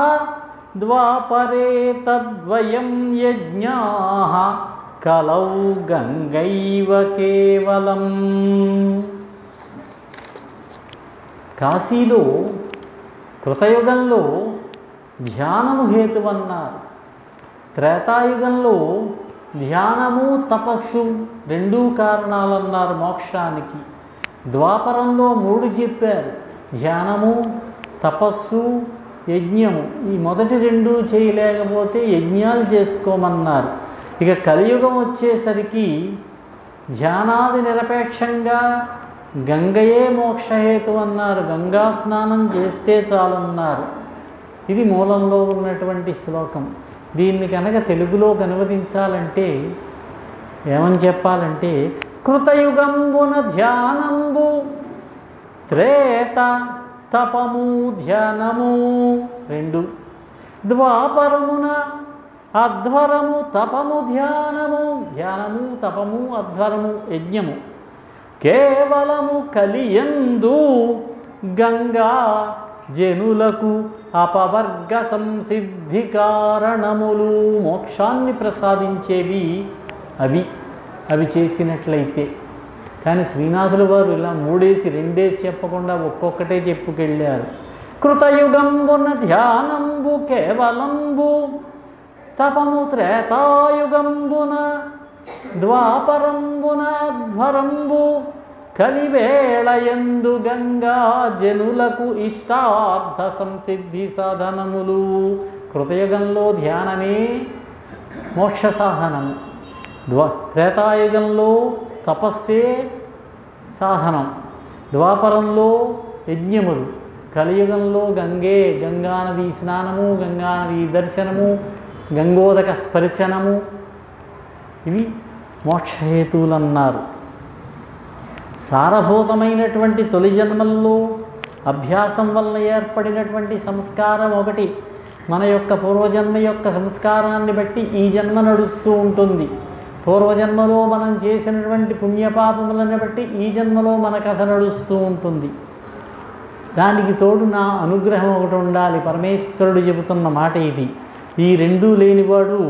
Speaker 1: ద్వాపరే తద్వయం యజ్ఞాః కలౌ గంగైవ కేవలం. కాశీలో కృతయుగంలో ధ్యానము హేతువన్నారు. త్రేతాయుగంలో ధ్యానము తపస్సు రెండూ కారణాలన్నారు మోక్షానికి. ద్వాపరంలో 3 చెప్పారు, ధ్యానము, తపస్సు, యజ్ఞము. ఈ మొదటి 2 చేయలేకపోతే యజ్ఞాలు చేసుకోమన్నారు. ఇక కలియుగం వచ్చేసరికి ధ్యానాది నిరపేక్షంగా గంగయే మోక్షహేతు అన్నారు. గంగా స్నానం చేస్తే చాలన్నారు. ఇది మూలంలో ఉన్నటువంటి శ్లోకం. దీన్ని కనుక తెలుగులోకి అనువదించాలంటే ఏమని చెప్పాలంటే, కృతయుగంబున ధ్యానంబు త్రేత తపము ధ్యానము 2, ద్వాపరమున అధ్వరము తపము ధ్యానము, ధ్యానము తపము అధ్వరము యజ్ఞము, కేవలము కలియందు గంగా జనులకు అపవర్గ సంసిద్ధి కారణములు. మోక్షాన్ని ప్రసాదించేవి అవి చేసినట్లయితే. కానీ శ్రీనాథుల వారు ఇలా 3 చెప్పకుండా ఒక్కొక్కటే చెప్పుకెళ్ళారు. కృతయుగంబున ధ్యానంబు కేవలంబు తపము త్రేతాయుగంబున ద్వాపరంబున ధ్వరంబు కలివేళయందు గంగా జనులకు ఇష్టార్థ సంసిద్ధి సాధనములు. కృతయుగంలో ధ్యానమే మోక్ష సాధనము, త్రేతాయుగంలో తపస్సే సాధనం, ద్వాపరంలో యజ్ఞములు, కలియుగంలో గంగే, గంగానది స్నానము, గంగానది దర్శనము, గంగోదక స్పర్శనము, ఇవి మోక్షహేతువులన్నారు. సారభూతమైనటువంటి తొలి జన్మల్లో అభ్యాసం వల్ల ఏర్పడినటువంటి సంస్కారం ఒకటి. మన యొక్క పూర్వజన్మ యొక్క సంస్కారాన్ని బట్టి ఈ జన్మ నడుస్తూ ఉంటుంది. పూర్వజన్మలో మనం చేసినటువంటి పుణ్యపాపములను బట్టి ఈ జన్మలో మన కథ నడుస్తూ ఉంటుంది. దానికి తోడు నా అనుగ్రహం ఒకటి ఉండాలి. పరమేశ్వరుడు చెబుతున్న మాట ఇది. ఈ 2 లేనివాడు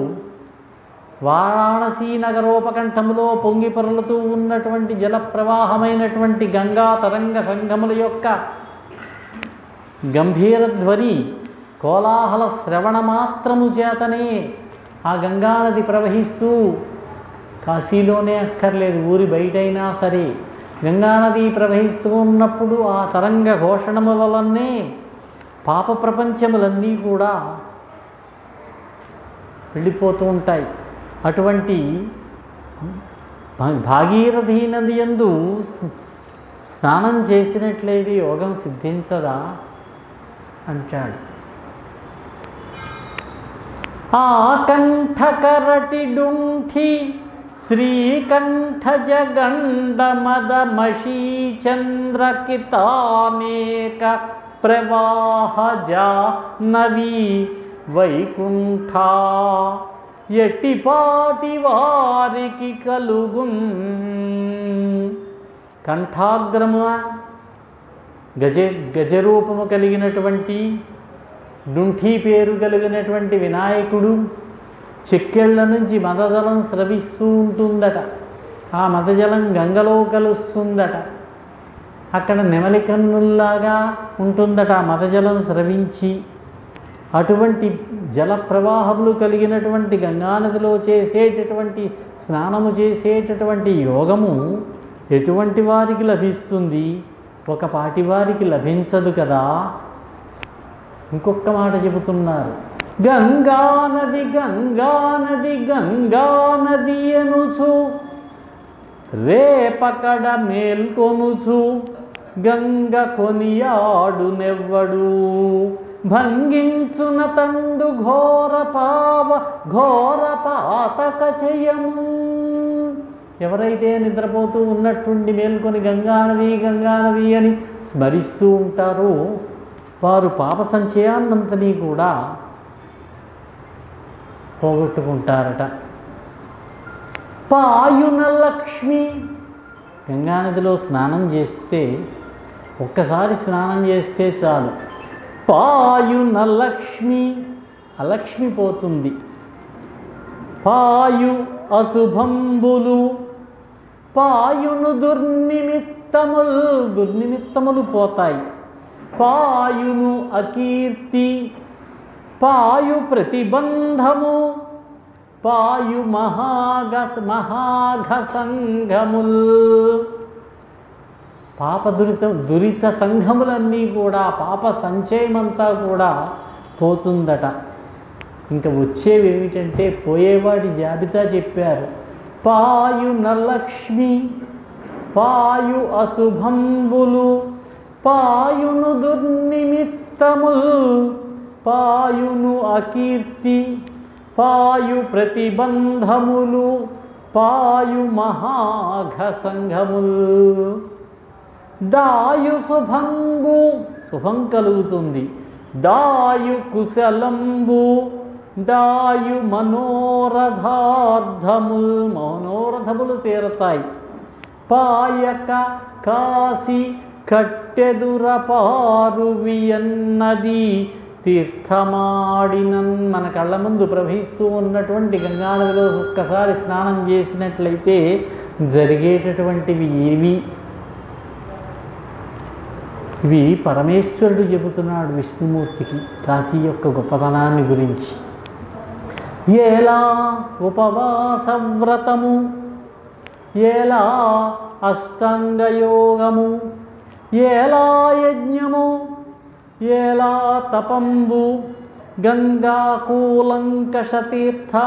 Speaker 1: వారాణసీ నగరోపకంఠములో పొంగి పొరలుతూ ఉన్నటువంటి జలప్రవాహమైనటువంటి గంగా తరంగ సంఘముల యొక్క గంభీర ధ్వని కోలాహల శ్రవణ మాత్రము చేతనే ఆ గంగానది ప్రవహిస్తూ, కాశీలోనే అక్కర్లేదు, ఊరి బయటైనా సరే గంగానది ప్రవహిస్తూ ఉన్నప్పుడు ఆ తరంగ ఘోషణముల వల్లనే పాప ప్రపంచములన్నీ కూడా వెళ్ళిపోతూ ఉంటాయి. అటువంటి భాగీరథీ నది యందు స్నానం చేసినట్లయితే యోగం సిద్ధించదా అంటాడు. ఆకంఠకరటి డుంఠి శ్రీకంఠ జగండ మదమషీ చంద్రకితానేక ప్రవాహజా నవీ వైకుంఠ ఎట్టిపాటి వారికి కలుగున్. కంఠాగ్రము గజరూపము కలిగినటువంటి డుంఠీ పేరు కలిగినటువంటి వినాయకుడు చెక్కెళ్ళ నుంచి మదజలం స్రవిస్తూ ఉంటుందట. ఆ మదజలం గంగలో కలుస్తుందట. అక్కడ నెమలి కన్నుల్లాగా ఉంటుందట మదజలం స్రవించి. అటువంటి జల ప్రవాహములు కలిగినటువంటి గంగానదిలో చేసేటటువంటి స్నానము చేసేటటువంటి యోగము ఎటువంటి వారికి లభిస్తుంది? ఒక పాటి వారికి లభించదు కదా. ఇంకొక మాట చెబుతున్నారు. గంగానది గంగానది గంగానది అనుచు రేపకడ మేల్కొనుచు గంగ కొనియాడునెవ్వడు భంగించున తండు ఘోర పాతక చేయము. ఎవరైతే నిద్రపోతూ ఉన్నట్టుండి మేల్కొని గంగానది గంగానది అని స్మరిస్తూ ఉంటారో వారు పాప సంచయాన్నంతని కూడా పోగొట్టుకుంటారట. పాయున లక్ష్మి, గంగానదిలో స్నానం చేస్తే ఒక్కసారి స్నానం చేస్తే చాలు పాయున లక్ష్మి, అలక్ష్మి పోతుంది. పాయు అశుభంబులు, పాయును దుర్నిమిత్తములు పోతాయి. పాయును అకీర్తి, పాయు ప్రతిబంధము, పాయు మహాఘ సంఘముల్, పాప దురిత సంఘములన్నీ కూడా, పాప సంచయమంతా కూడా పోతుందట. ఇంకా వచ్చేవి ఏమిటంటే పోయేవాడి జాబితా చెప్పారు. పాయున లక్ష్మి, పాయు అశుభంబులు, పాయును దుర్నిమిత్తముల్, పాయును అకీర్తి, పాయు ప్రతిబంధములు, పాయు మహాఘ సంఘముల్. దాయు శుభంబు, శుభం కలుగుతుంది. దాయు కుశలంబు, దాయు మనోరథార్థముల్, మనోరథములు తీరతాయి. పాయక కాసి కట్టెదుర పారువియన్నది తీర్థమాడినన్. మన కళ్ళ ముందు ప్రవహిస్తూ ఉన్నటువంటి గంగానదిలో ఒక్కసారి స్నానం చేసినట్లయితే జరిగేటటువంటివి ఇవి పరమేశ్వరుడు చెబుతున్నాడు విష్ణుమూర్తికి కాశీ యొక్క గొప్పతనాన్ని గురించి. ఎలా ఉపవాసవ్రతము, ఎలా అష్టాంగయోగము, ఎలా యజ్ఞము, ఎలా తపంబు, గంగా కూలంకష తీర్థమాడగూడినయేనిన్.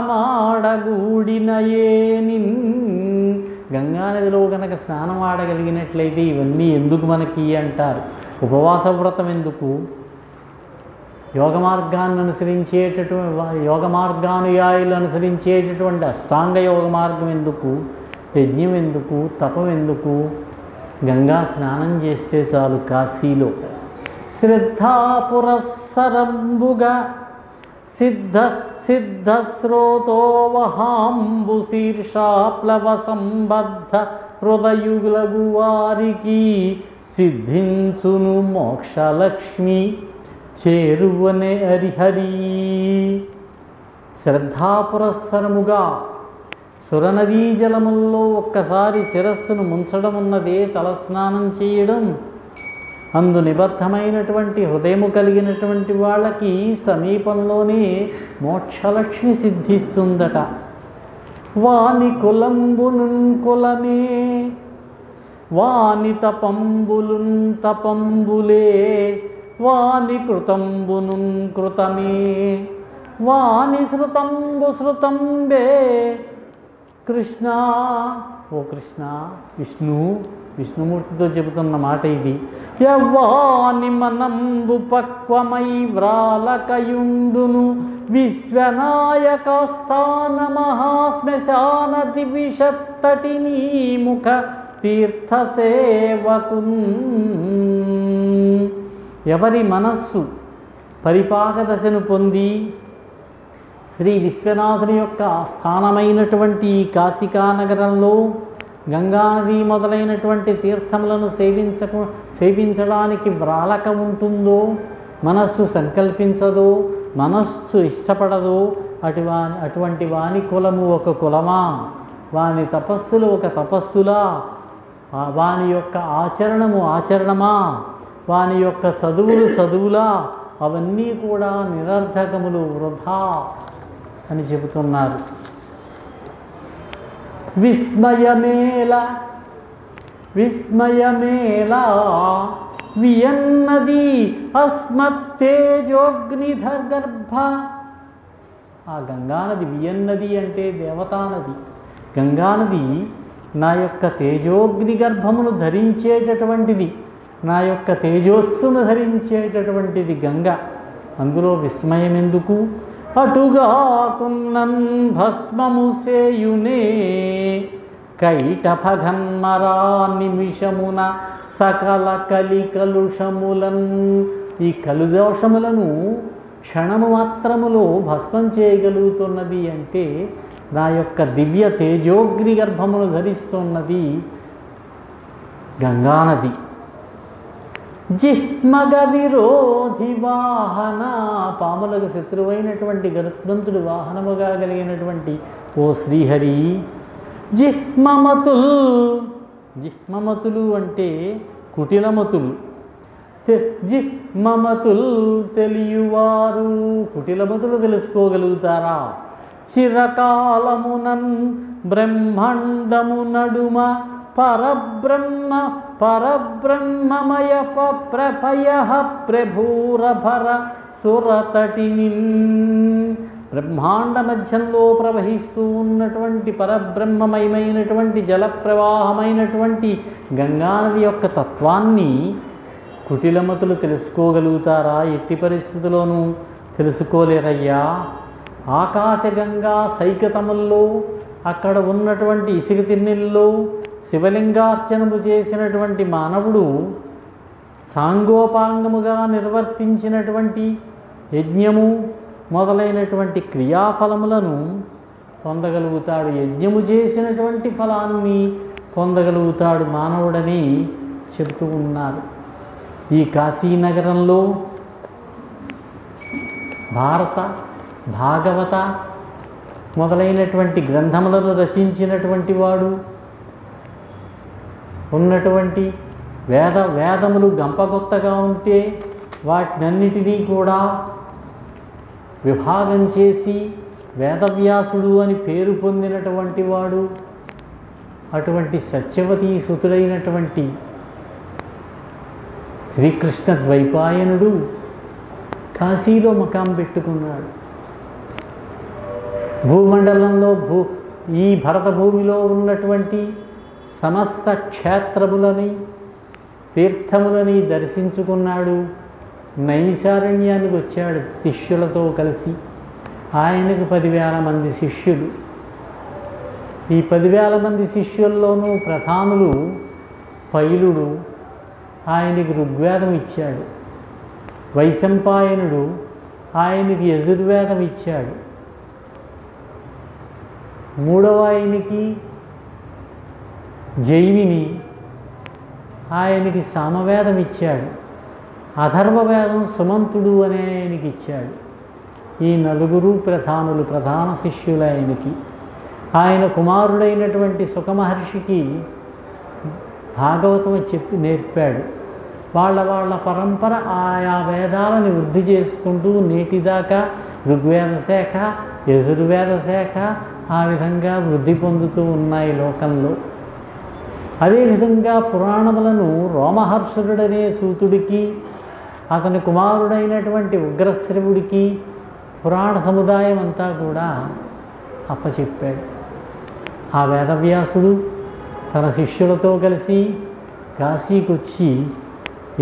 Speaker 1: గంగానదిలో గనక స్నానం ఆడగలిగినట్లయితే ఇవన్నీ ఎందుకు మనకి అంటారు. ఉపవాస వ్రతం ఎందుకు, యోగ మార్గానుయాయులు అనుసరించేటటువంటి అష్టాంగ యోగ మార్గం ఎందుకు, యజ్ఞం ఎందుకు, తపం ఎందుకు? గంగా స్నానం చేస్తే చాలు కాశీలో. శ్రద్ధాపురస్సరంబుగా సిద్ధస్రోతోవహాంబు శీర్షాప్లవ సంబద్ధ హృదయులగు వారికి సిద్ధించును మోక్షలక్ష్మి చేరువనే హరిహరి. శ్రద్ధాపురస్సరముగా సురనదీ జలముల్లో ఒక్కసారి శిరస్సును ముంచడం ఉన్నదే తలస్నానం చేయడం. అందు నిబద్ధమైనటువంటి హృదయము కలిగినటువంటి వాళ్ళకి సమీపంలోనే మోక్షలక్ష్మి సిద్ధిస్తుందట. వాని కులంబునున్ కులమే, వాని తపంబులున్ తపంబులే, వాని కృతంబునున్ కృతమే, వాని శృతంబు శృతంబే. కృష్ణ, ఓ కృష్ణ, విష్ణుమూర్తితో చెబుతున్న మాట ఇది. యవ్వాని మనంబు పక్వమై వ్రాలకయుండును విశ్వనాయకస్థాన మహాశ్మశాన దివిషత్తటి నీముఖ తీర్థసేవకున్. ఎవరి మనస్సు పరిపాక దశను పొంది శ్రీ విశ్వనాథుని యొక్క స్థానమైనటువంటి ఈ కాశికానగరంలో గంగానది మొదలైనటువంటి తీర్థములను సేవించడానికి వ్రాలక ఉంటుందో, మనస్సు సంకల్పించదో, మనస్సు ఇష్టపడదో అటువంటి వాని కులము ఒక కులమా, వాని తపస్సులు ఒక తపస్సులా, వాని యొక్క ఆచరణము ఆచరణమా, వాని యొక్క చదువులు చదువులా అవన్నీ కూడా నిరర్ధకములు, వృధా అని చెబుతున్నారు. విస్మయమేలా వియన్నది అస్మత్తేజోగ్నిధర్గర్భ. ఆ గంగానది, వియన్నది అంటే దేవతానది. గంగానది నా యొక్క తేజోగ్ని గర్భమును ధరించేటటువంటిది, నా యొక్క తేజస్సును ధరించేటటువంటిది గంగ. అందులో విస్మయం ఎందుకు? అటుగాకున్నన్ భస్మము సేయునే కైటభగన్మరా నిమిషమున సకల కలికలుషములన్. ఈ కలుదోషములను క్షణము మాత్రములో భస్మం చేయగలుగుతున్నది అంటే నా యొక్క దివ్య తేజోగ్ని గర్భమును ధరిస్తున్నది గంగానది. జిహ్మగ విరోధి వాహన, పాములకు శత్రువైనటువంటి గరుత్మంతుడు వాహనముగా కలిగినటువంటి ఓ శ్రీహరి. జిహ్మమతులు అంటే కుటిలమతులు. జిహ్మమతులు తెలియవారు, కుటిలమతులు తెలుసుకోగలుగుతారా? చిరకాలమునన్ బ్రహ్మాండము నడుమ పరబ్రహ్మమయ ప్రపయ ప్రభూరభర సురతటిని. బ్రహ్మాండ మధ్యంలో ప్రవహిస్తూ ఉన్నటువంటి పరబ్రహ్మమయమైనటువంటి జలప్రవాహమైనటువంటి గంగానది యొక్క తత్వాన్ని కుటిలమతులు తెలుసుకోగలుగుతారా? ఎట్టి పరిస్థితుల్లోనూ తెలుసుకోలేరయ్యా. ఆకాశగంగా సైకతముల్లో అక్కడ ఉన్నటువంటి ఇసుక తిన్నెల్లో శివలింగార్చనము చేసినటువంటి మానవుడు సాంగోపాంగముగా నిర్వర్తించినటువంటి యజ్ఞము మొదలైనటువంటి క్రియాఫలములను పొందగలుగుతాడు. యజ్ఞము చేసినటువంటి ఫలాన్ని పొందగలుగుతాడు మానవుడని చెబుతూ ఉన్నారు. ఈ కాశీనగరంలో భారత, భాగవత మొదలైనటువంటి గ్రంథములను రచించినటువంటి వాడు, ఉన్నటువంటి వేదములు గంపగొత్తగా ఉంటే వాటినన్నిటినీ కూడా విభాగం చేసి వేదవ్యాసుడు అని పేరు పొందినటువంటి వాడు, అటువంటి సత్యవతీ సుతుడైనటువంటి శ్రీకృష్ణ ద్వైపాయనుడు కాశీలో మకాం పెట్టుకున్నాడు. భూమండలంలో ఈ భరత భూమిలో ఉన్నటువంటి సమస్త క్షేత్రములని, తీర్థములని దర్శించుకున్నాడు. నైమిషారణ్యానికి వచ్చాడు శిష్యులతో కలిసి. ఆయనకు 10,000 మంది శిష్యులు. ఈ 10,000 మంది శిష్యుల్లోనూ ప్రధానులు పైలుడు ఆయనకి ఋగ్వేదం ఇచ్చాడు. వైశంపాయనుడు ఆయనకి యజుర్వేదం ఇచ్చాడు. మూడవ ఆయనకి జైమిని ఆయనకి సామవేదం ఇచ్చాడు. అథర్వవేదం సుమంతుడు అనే ఆయనకి ఇచ్చాడు. ఈ 4 ప్రధానులు, ప్రధాన శిష్యులు ఆయనకి. ఆయన కుమారుడైనటువంటి సుఖమహర్షికి భాగవతం చెప్పి నేర్పాడు. వాళ్ళ పరంపర ఆయా వేదాలను వృద్ధి చేసుకుంటూ నేటిదాకా ఋగ్వేద శాఖ, యజుర్వేద శాఖ ఆ విధంగా వృద్ధి పొందుతూ ఉన్నాయి లోకంలో. అదేవిధంగా పురాణములను రోమహర్షుడనే సూతుడికి, అతని కుమారుడైనటువంటి ఉగ్రశ్రవుడికి పురాణ సముదాయం అంతా కూడా అప్పచెప్పాడు. ఆ వేదవ్యాసుడు తన శిష్యులతో కలిసి కాశీకి వచ్చి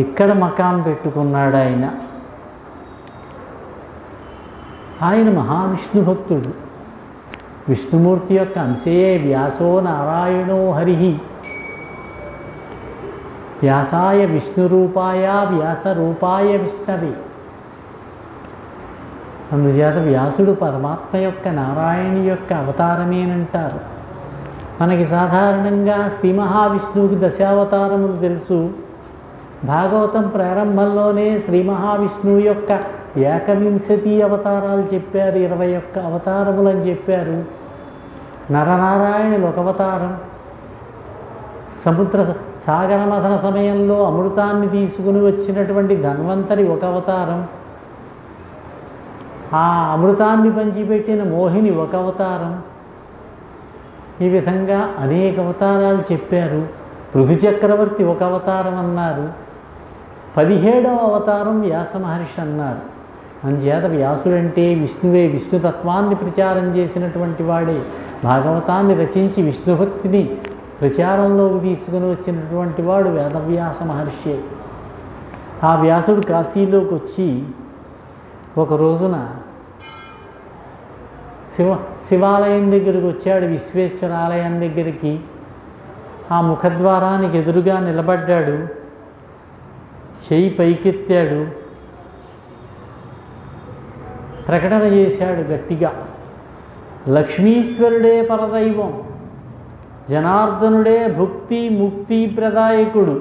Speaker 1: ఇక్కడ మకాం పెట్టుకున్నాడు. ఆయన మహావిష్ణు భక్తుడు. విష్ణుమూర్తి యొక్క అంశయే వ్యాసో నారాయణో హరి. వ్యాసాయ విష్ణురూపాయ వ్యాసరూపాయ విష్ణవే. అందుచేత వ్యాసుడు పరమాత్మ యొక్క, నారాయణి యొక్క అవతారమేనంటారు. మనకి సాధారణంగా శ్రీ మహావిష్ణువుకి 10 అవతారములు తెలుసు. భాగవతం ప్రారంభంలోనే శ్రీ మహావిష్ణువు యొక్క 21 అవతారాలు చెప్పారు, 21 అవతారములు అని చెప్పారు. నరనారాయణులు 1 అవతారం, సముద్ర సాగర మథన సమయంలో అమృతాన్ని తీసుకుని వచ్చినటువంటి ధన్వంతరి 1 అవతారం, ఆ అమృతాన్ని పంచిపెట్టిన మోహిని ఒక అవతారం. ఈ విధంగా అనేక అవతారాలు చెప్పారు. పృథు చక్రవర్తి ఒక అవతారం అన్నారు. 17వ అవతారం వ్యాస మహర్షి అన్నారు. అందుచేత వ్యాసుడంటే విష్ణువే, విష్ణుతత్వాన్ని ప్రచారం చేసినటువంటి వాడే, భాగవతాన్ని రచించి విష్ణుభక్తిని ప్రచారంలోకి తీసుకుని వచ్చినటువంటి వాడు వేదవ్యాస మహర్షి. ఆ వ్యాసుడు కాశీలోకి వచ్చి ఒక రోజున శివాలయం దగ్గరికి వచ్చాడు. విశ్వేశ్వర ఆలయం దగ్గరికి ఆ ముఖద్వారానికి ఎదురుగా నిలబడ్డాడు. చేయి పైకెత్తాడు, ప్రకటన చేశాడు గట్టిగా, లక్ష్మీశ్వరుడే పరదైవం, జనార్దనుడే భుక్తి ముక్తి ప్రదాయకుడు,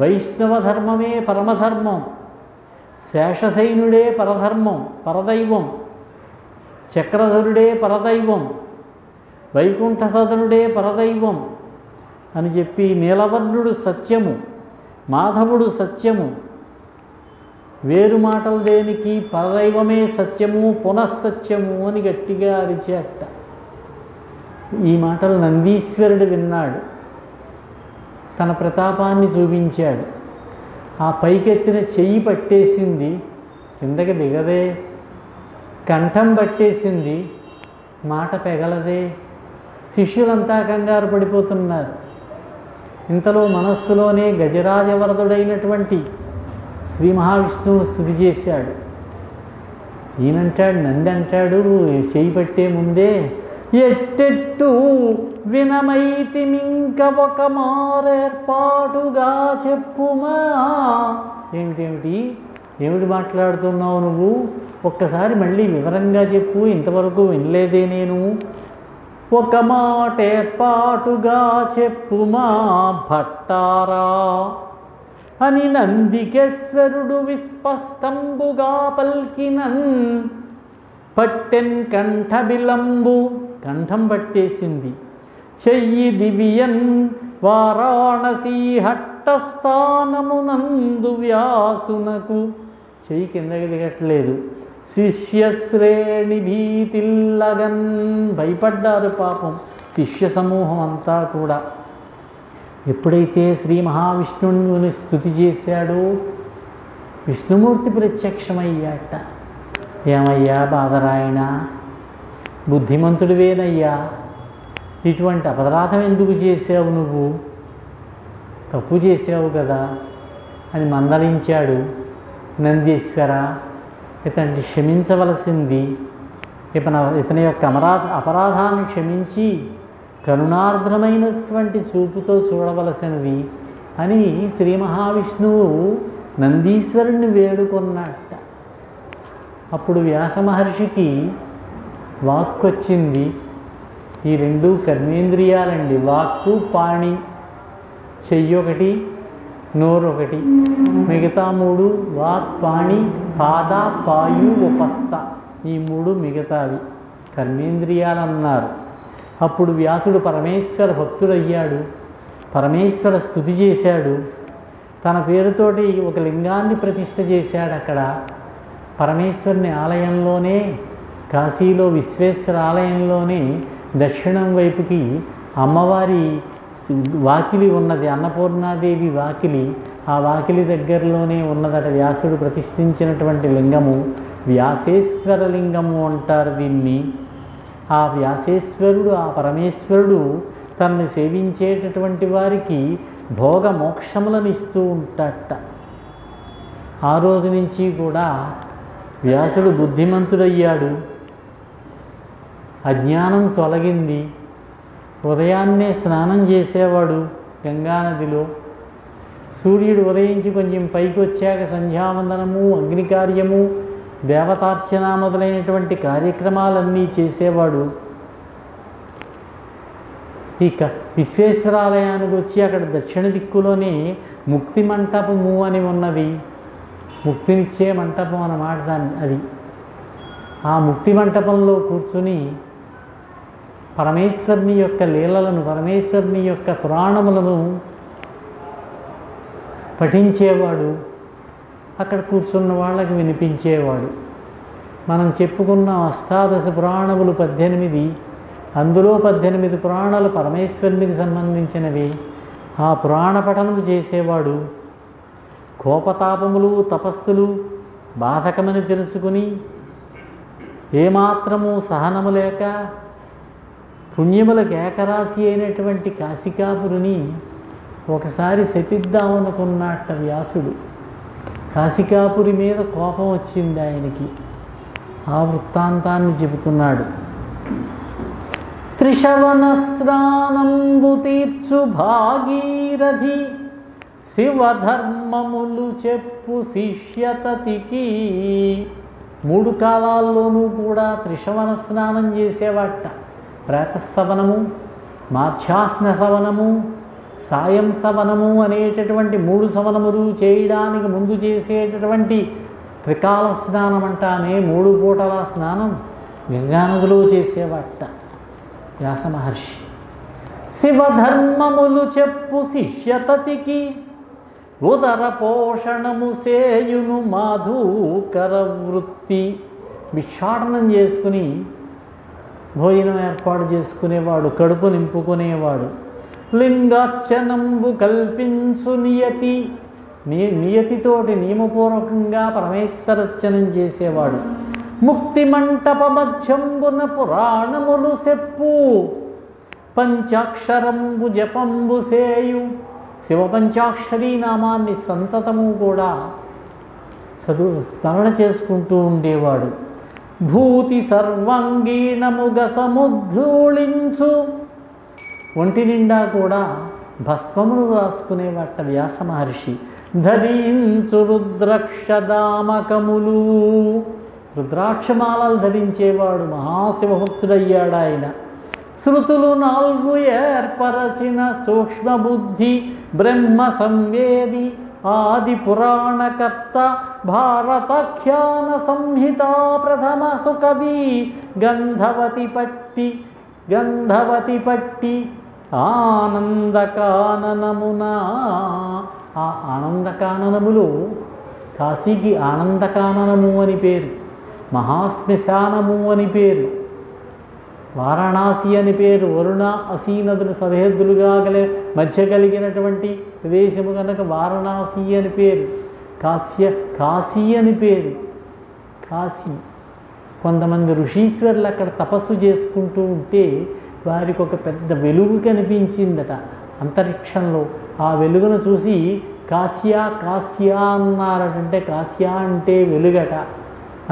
Speaker 1: వైష్ణవ ధర్మమే పరమధర్మం, శేషశైనుడే పరదైవం, చక్రధరుడే పరదైవం, వైకుంఠ సదనుడే పరదైవం అని చెప్పి, నీలవర్ణుడు సత్యము, మాధవుడు సత్యము, వేరు మాటలు దేనికి, పరదైవమే సత్యము, పునఃసత్యము అని గట్టిగా అరిచేట. ఈ మాటలు నందీశ్వరుడు విన్నాడు, తన ప్రతాపాన్ని చూపించాడు. ఆ పైకెత్తిన చెయ్యి పట్టేసింది, కిందకి దిగదే, కంఠం పట్టేసింది, మాట పెగలదే. శిష్యులంతా కంగారు పడిపోతున్నారు. ఇంతలో మనస్సులోనే గజరాజవరదుడైనటువంటి శ్రీ మహావిష్ణువును స్తుతి చేశాడు. ఈయనంటాడు, నంది అంటాడు చేయి పట్టే ముందే, ఎట్టెట్టు వినమైతిమింక ఒక మారేర్పాటుగా చెప్పుమా. ఏమిటి మాట్లాడుతున్నావు నువ్వు? ఒక్కసారి మళ్ళీ వివరంగా చెప్పు, ఇంతవరకు వినలేదే నేను. ఒక మాటేర్పాటుగా చెప్పుమా భట్టారా అని నందికేశ్వరుడు విస్పష్టంబుగా పల్కినన్. పట్టెన్ కంఠబిలంబు, కంఠం పట్టేసింది. చెయ్యి దివియన్ వారాణసీ హట్టస్థానమునందు వ్యాసునకు, చెయ్యి కిందకి దిగట్లేదు. శిష్యశ్రేణి భీతిల్లగన్, భయపడ్డారు పాపం శిష్య సమూహం అంతా కూడా. ఎప్పుడైతే శ్రీ మహావిష్ణువుని స్తుతి చేశాడో విష్ణుమూర్తి ప్రత్యక్షమయ్యాట. ఏమయ్యా బాధరాయణ, బుద్ధిమంతుడివేనయ్యా, ఇటువంటి అపరాధం ఎందుకు చేసావు నువ్వు? తప్పు చేసావు కదా అని మందలించాడు. నందీశ్వర, ఇతన్ని క్షమించవలసింది, ఇతని యొక్క అపరాధాన్ని క్షమించి కరుణార్ద్రమైనటువంటి చూపుతో చూడవలసినది అని శ్రీ మహావిష్ణువు నందీశ్వరుణ్ణి వేడుకొన్నట్ట. అప్పుడు వ్యాస మహర్షికి వాక్కు వచ్చింది. ఈ రెండు కర్మేంద్రియాలండి, వాక్కు పాణి, చెయ్యొకటి నోరొకటి, మిగతా మూడు వాక్ పాణి పాద పాయు ఉపస్థ, ఈ మూడు మిగతావి కర్మేంద్రియాలు అన్నారు. అప్పుడు వ్యాసుడు పరమేశ్వర భక్తుడయ్యాడు, పరమేశ్వర స్తుతి చేశాడు. తన పేరుతోటి ఒక లింగాన్ని ప్రతిష్ఠ చేశాడు. అక్కడ పరమేశ్వరుని ఆలయంలోనే, కాశీలో విశ్వేశ్వర ఆలయంలోనే దక్షిణం వైపుకి అమ్మవారి వాకిలి ఉన్నది, అన్నపూర్ణాదేవి వాకిలి. ఆ వాకిలి దగ్గరలోనే ఉన్నదట వ్యాసుడు ప్రతిష్ఠించినటువంటి లింగము. వ్యాసేశ్వర లింగము అంటారు దీన్ని. ఆ వ్యాసేశ్వరుడు, ఆ పరమేశ్వరుడు తనని సేవించేటటువంటి వారికి భోగ మోక్షములను ఇస్తూ ఉంటాడట. ఆ రోజు నుంచి కూడా వ్యాసుడు బుద్ధిమంతుడయ్యాడు, అజ్ఞానం తొలగింది. ఉదయాన్నే స్నానం చేసేవాడు గంగానదిలో. సూర్యుడు ఉదయించి కొంచెం పైకి వచ్చాక సంధ్యావందనము, అగ్నికార్యము, దేవతార్చన మొదలైనటువంటి కార్యక్రమాలన్నీ చేసేవాడు. ఇక విశ్వేశ్వరాలయానికి వచ్చి అక్కడ దక్షిణ దిక్కులోనే ముక్తి మంటపము అని ఉన్నది. ముక్తినిచ్చే మంటపం అన్నమాట దాన్ని. అది ఆ ముక్తి మంటపంలో కూర్చుని పరమేశ్వరుని యొక్క లీలలను, పరమేశ్వరుని యొక్క పురాణములను పఠించేవాడు. అక్కడ కూర్చున్న వాళ్ళకి వినిపించేవాడు. మనం చెప్పుకున్న అష్టాదశ పురాణములు 18, అందులో 18 పురాణాలు పరమేశ్వరునికి సంబంధించినవి. ఆ పురాణ పఠనము చేసేవాడు కోపతాపములు తపస్సులు బాధకమని తెలుసుకుని ఏమాత్రము సహనము లేక పుణ్యములకు ఏకరాశి అయినటువంటి కాశికాపురిని ఒకసారి శపిద్దామనుకున్నట్ట వ్యాసుడు. కాశికాపురి మీద కోపం వచ్చింది ఆయనకి. ఆ వృత్తాంతాన్ని చెబుతున్నాడు. త్రిశవన స్నానంబు తీర్చు భాగీరథి శివధర్మములు చెప్పు శిష్యతతికి. 3 కాలాల్లోనూ కూడా త్రిశవన స్నానం చేసేవాట. ప్రాతఃసవనము, మాధ్యాహ్న సవనము, సాయం సవనము అనేటటువంటి 3 సవనములు చేయడానికి ముందు చేసేటటువంటి త్రికాల స్నానం అంటానే 3 పూటల స్నానం గంగానదిలో చేసేవాట వ్యాస మహర్షి. శివధర్మములు చెప్పు శిష్యతతికి ఉదర పోషణము సేయును మాధూకర వృత్తి. భిక్షాటనం చేసుకుని భోజనం ఏర్పాటు చేసుకునేవాడు, కడుపు నింపుకునేవాడు. లింగార్చనంబు కల్పించు నియతి, నియతితోటి నియమపూర్వకంగా పరమేశ్వరర్చనం చేసేవాడు. ముక్తి మంటప మధ్యంబున పురాణములు చెప్పు పంచాక్షరంబు జపంబు సేయు. శివ పంచాక్షరీ నామాన్ని సంతతము కూడా స్మరణ చేసుకుంటూ ఉండేవాడు. భూతి సర్వాంగీణముగ సముద్ధూళించు, ఒంటి నిండా కూడా భస్మమును రాసుకునేవాట వ్యాస మహర్షి. ధరించు రుద్రాక్షదామకములు, రుద్రాక్షమాలలు ధరించేవాడు. మహాశివభక్తుడయ్యాడు ఆయన. శృతులు 4 ఏర్పరచిన సూక్ష్మబుద్ధి బ్రహ్మ సంవేది ఆది పురాణకర్త భారతాఖ్యాన సంహిత ప్రథమ సుకవి గంధవతి పట్టి ఆనందకాననమున. ఆ ఆనందకాననములో కాశీకి ఆనందకాననము అని పేరు, మహాశ్మశానము అని పేరు, వారణాసి అని పేరు. వరుణ అసీ నదులు సరిహద్దులుగా మధ్య కలిగినటువంటి ప్రదేశము కనుక వారణాసి అని పేరు. కాశీ అని పేరు. కాశీ. కొంతమంది ఋషీశ్వరులు అక్కడ తపస్సు చేసుకుంటూ ఉంటే వారికి ఒక పెద్ద వెలుగు కనిపించిందట అంతరిక్షంలో. ఆ వెలుగును చూసి కాశ్యా అన్నారటంటే కాశ్యా అంటే వెలుగట.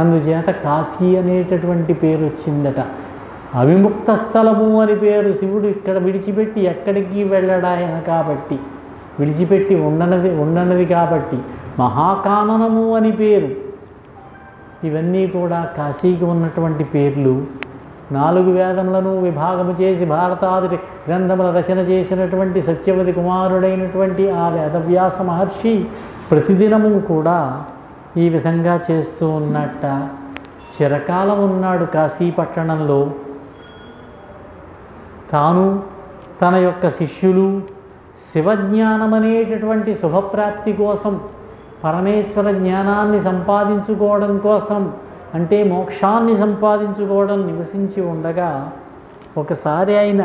Speaker 1: అందుచేత కాశీ అనేటటువంటి పేరు వచ్చిందట. అవిముక్త స్థలము అని పేరు. శివుడు ఇక్కడ విడిచిపెట్టి ఎక్కడికి వెళ్ళడాయన కాబట్టి, విడిచిపెట్టి ఉండనది కాబట్టి మహాకాననము అని పేరు. ఇవన్నీ కూడా కాశీకి ఉన్నటువంటి పేర్లు. 4 వేదములను విభాగము చేసి భారతాది గ్రంథముల రచన చేసినటువంటి సత్యవతి కుమారుడైనటువంటి ఆ వేదవ్యాస మహర్షి ప్రతిదినము కూడా ఈ విధంగా చేస్తూ ఉన్నట్ట. చిరకాలం ఉన్నాడు కాశీపట్టణంలో. తాను తన యొక్క శిష్యులు శివజ్ఞానం అనేటటువంటి శుభప్రాప్తి కోసం, పరమేశ్వర జ్ఞానాన్ని సంపాదించుకోవడం కోసం, అంటే మోక్షాన్ని సంపాదించుకోవడం నివసించి ఉండగా ఒకసారి ఆయన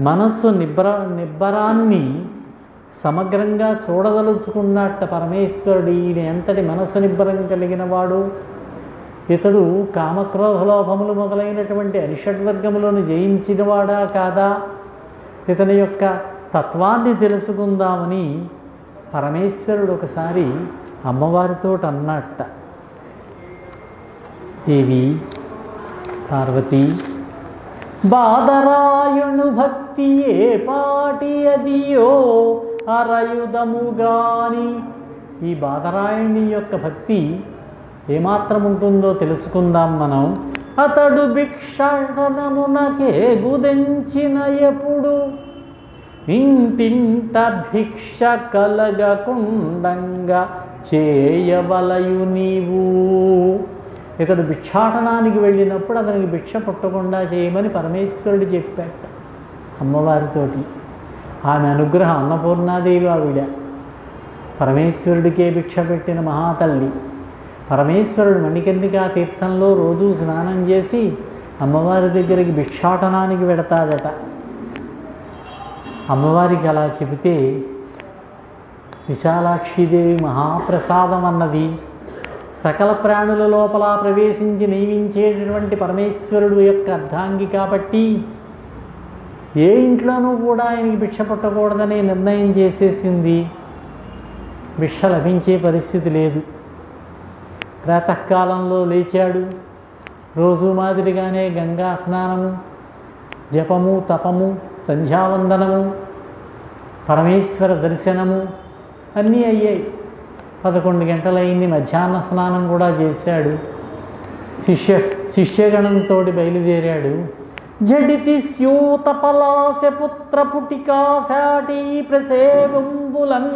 Speaker 1: మనస్సు నిబ్బరాన్ని సమగ్రంగా చూడదలుచుకున్నట్ట. పరమేశ్వరుడు ఈయన ఎంతటి మనస్సు నిబ్బరం కలిగిన వాడు, ఇతడు కామక్రోధలోభములు మొదలైనటువంటి అరిషడ్వర్గములను జయించినవాడా కాదా, ఇతని యొక్క తత్వాన్ని తెలుసుకుందామని పరమేశ్వరుడు ఒకసారి అమ్మవారితో అన్నట్ట. దేవి పార్వతి, బాదరాయుణు భక్తి ఏ పాటి అదియో అరయుధముగాని. ఈ బాదరాయుని యొక్క భక్తి ఏమాత్రం ఉంటుందో తెలుసుకుందాం మనం. అతడు భిక్షాటనమునకే గుదెంచిన ఎప్పుడు ఇంటింట భిక్ష కలగకుండంగా చేయవలయు నీవు. ఇతడు భిక్షాటనానికి వెళ్ళినప్పుడు అతనికి భిక్ష పుట్టకుండా చేయమని పరమేశ్వరుడు చెప్పాట అమ్మవారితోటి. ఆమె అనుగ్రహం, అన్నపూర్ణాదేవి ఆవిడ, పరమేశ్వరుడికే భిక్ష పెట్టిన మహాతల్లి. పరమేశ్వరుడు మణికర్ణికా తీర్థంలో రోజూ స్నానం చేసి అమ్మవారి దగ్గరికి భిక్షాటనానికి వెడతాడట. అమ్మవారికి అలా చెబితే విశాలాక్షీదేవి మహాప్రసాదం అన్నది. సకల ప్రాణుల లోపల ప్రవేశించి నియమించేటటువంటి పరమేశ్వరుడు యొక్క అర్ధాంగి కాబట్టి ఏ ఇంట్లోనూ కూడా ఆయనకి భిక్ష పట్టకూడదనే నిర్ణయం చేసేసింది. భిక్ష లభించే పరిస్థితి లేదు. ప్రాతకాలంలో లేచాడు. రోజు మాదిరిగానే గంగా స్నానము, జపము, తపము, సంధ్యావందనము, పరమేశ్వర దర్శనము అన్నీ అయ్యాయి. 11 గంటలైంది. మధ్యాహ్న స్నానం కూడా చేశాడు. శిష్యగణంతో బయలుదేరాడు. జడితి స్యూతపలాస పుత్రపుటికాశాటీ ప్రసేవంబులన్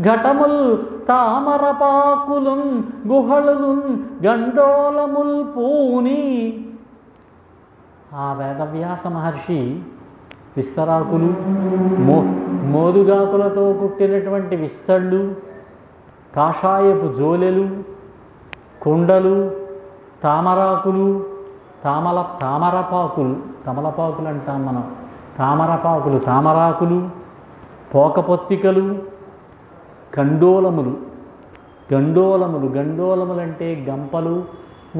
Speaker 1: ఘటముల్ తామరపాకులున్ గుహళులున్ గండోలముల్ పూని. ఆ వేదవ్యాస మహర్షి విస్తరాకులు, మోదుగాకులతో కుట్టినటువంటి విస్తళ్ళు, కాషాయపు జోలెలు, కుండలు, తామరాకులు, తమలపాకులు అంటాం మనం, తామరాకులు, పోకపొత్తికలు, గండోలములు అంటే గంపలు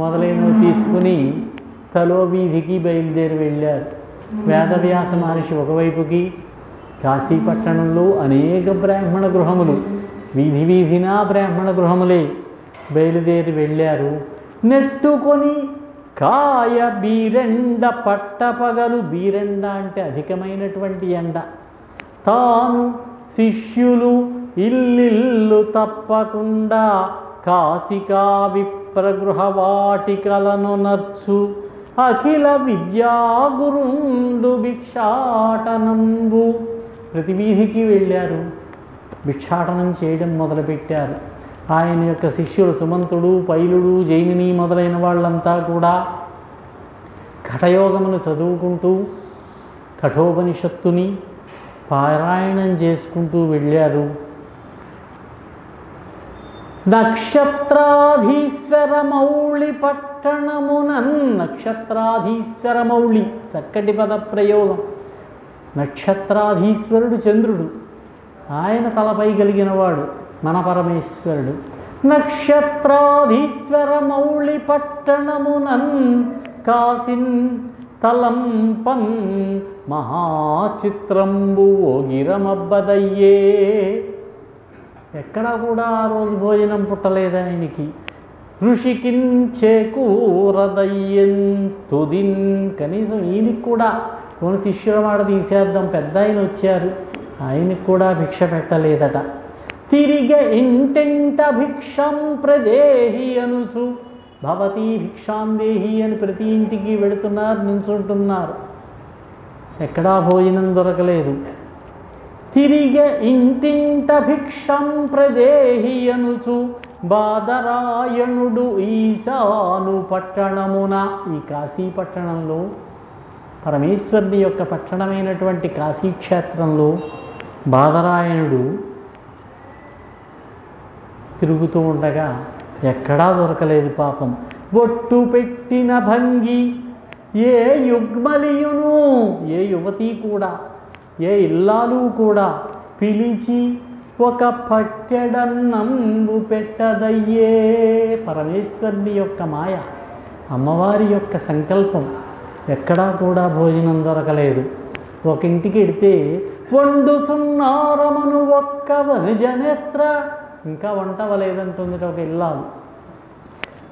Speaker 1: మొదలైనవి తీసుకుని తలో వీధికి బయలుదేరి వెళ్ళారు. వేదవ్యాస మహర్షి ఒకవైపుకి, కాశీపట్టణంలో అనేక బ్రాహ్మణ గృహములు, వీధినా బ్రాహ్మణ గృహములే, బయలుదేరి వెళ్ళారు. నెట్టుకొని కాయ బీరెండ పట్టపగలు, బీరెండ అంటే అధికమైనటువంటి ఎండ, తాను శిష్యులు ఇల్లిల్లు తప్పకుండా కాశికా విప్రగృహ వాటికలను నర్చు అఖిల విద్యాగురుండు భిక్షాటనంబు. ప్రతి వీధికి వెళ్ళారు, భిక్షాటనం చేయడం మొదలుపెట్టారు. ఆయన యొక్క శిష్యులు సుమంతుడు, పైలుడు, జైమిని మొదలైన వాళ్ళంతా కూడా కఠయోగమును చదువుకుంటూ కఠోపనిషత్తుని పారాయణం చేసుకుంటూ వెళ్ళారు. నక్షత్రాధీశ్వరమౌళి పట్టణమునన్, నక్షత్రాధీశ్వరమౌళి చక్కటి పద ప్రయోగం. నక్షత్రాధీశ్వరుడు చంద్రుడు, ఆయన తలపై కలిగినవాడు మన పరమేశ్వరుడు. నక్షత్రాధీశ్వరమౌళి పట్టణమునన్ కాసిన్ తలంపన్ మహాచిత్రంబు ఓగిరమబ్బదయ్యే. ఎక్కడా కూడా ఆ రోజు భోజనం పుట్టలేదు ఆయనకి. ఋషికిన్ చేకూరదయ్యన్ తుదిన్, కనీసం ఈయనకి కూడా కొన్ని శిష్యుల మాట తీసేద్దాం, పెద్ద ఆయన వచ్చారు, ఆయనకి కూడా భిక్ష పెట్టలేదట. తిరిగే ఇంటెంట భిక్షం ప్రదేహి అనుచు, భవతీ భిక్షాందేహి అని ప్రతి ఇంటికి వెళుతున్నారు, నుంచుంటున్నారు, ఎక్కడా భోజనం దొరకలేదు. తిరిగే ఇంటింట భిక్షం ప్రదేహి అనుచు బాదరాయణుడు ఈశాను పట్టణమున, ఈ కాశీ పట్టణంలో పరమేశ్వరుని యొక్క పట్టణమైనటువంటి కాశీక్షేత్రంలో బాదరాయణుడు తిరుగుతూ ఉండగా ఎక్కడా దొరకలేదు పాపం. బొట్టు పెట్టిన భంగి ఏ యుగ్మలియును, ఏ యువతి కూడా, ఏ ఇల్లాలు కూడా పిలిచి ఒక పట్టెడన్నంబు పెట్టదయ్యే. పరమేశ్వరుని యొక్క మాయ, అమ్మవారి యొక్క సంకల్పం, ఎక్కడా కూడా భోజనం దొరకలేదు. ఒక ఇంటికి వెడితే వండుచున్నారమను ఒక్క వనిజనేత్ర, ఇంకా వంట వలేదంటుంది ఒక ఇల్లాలు.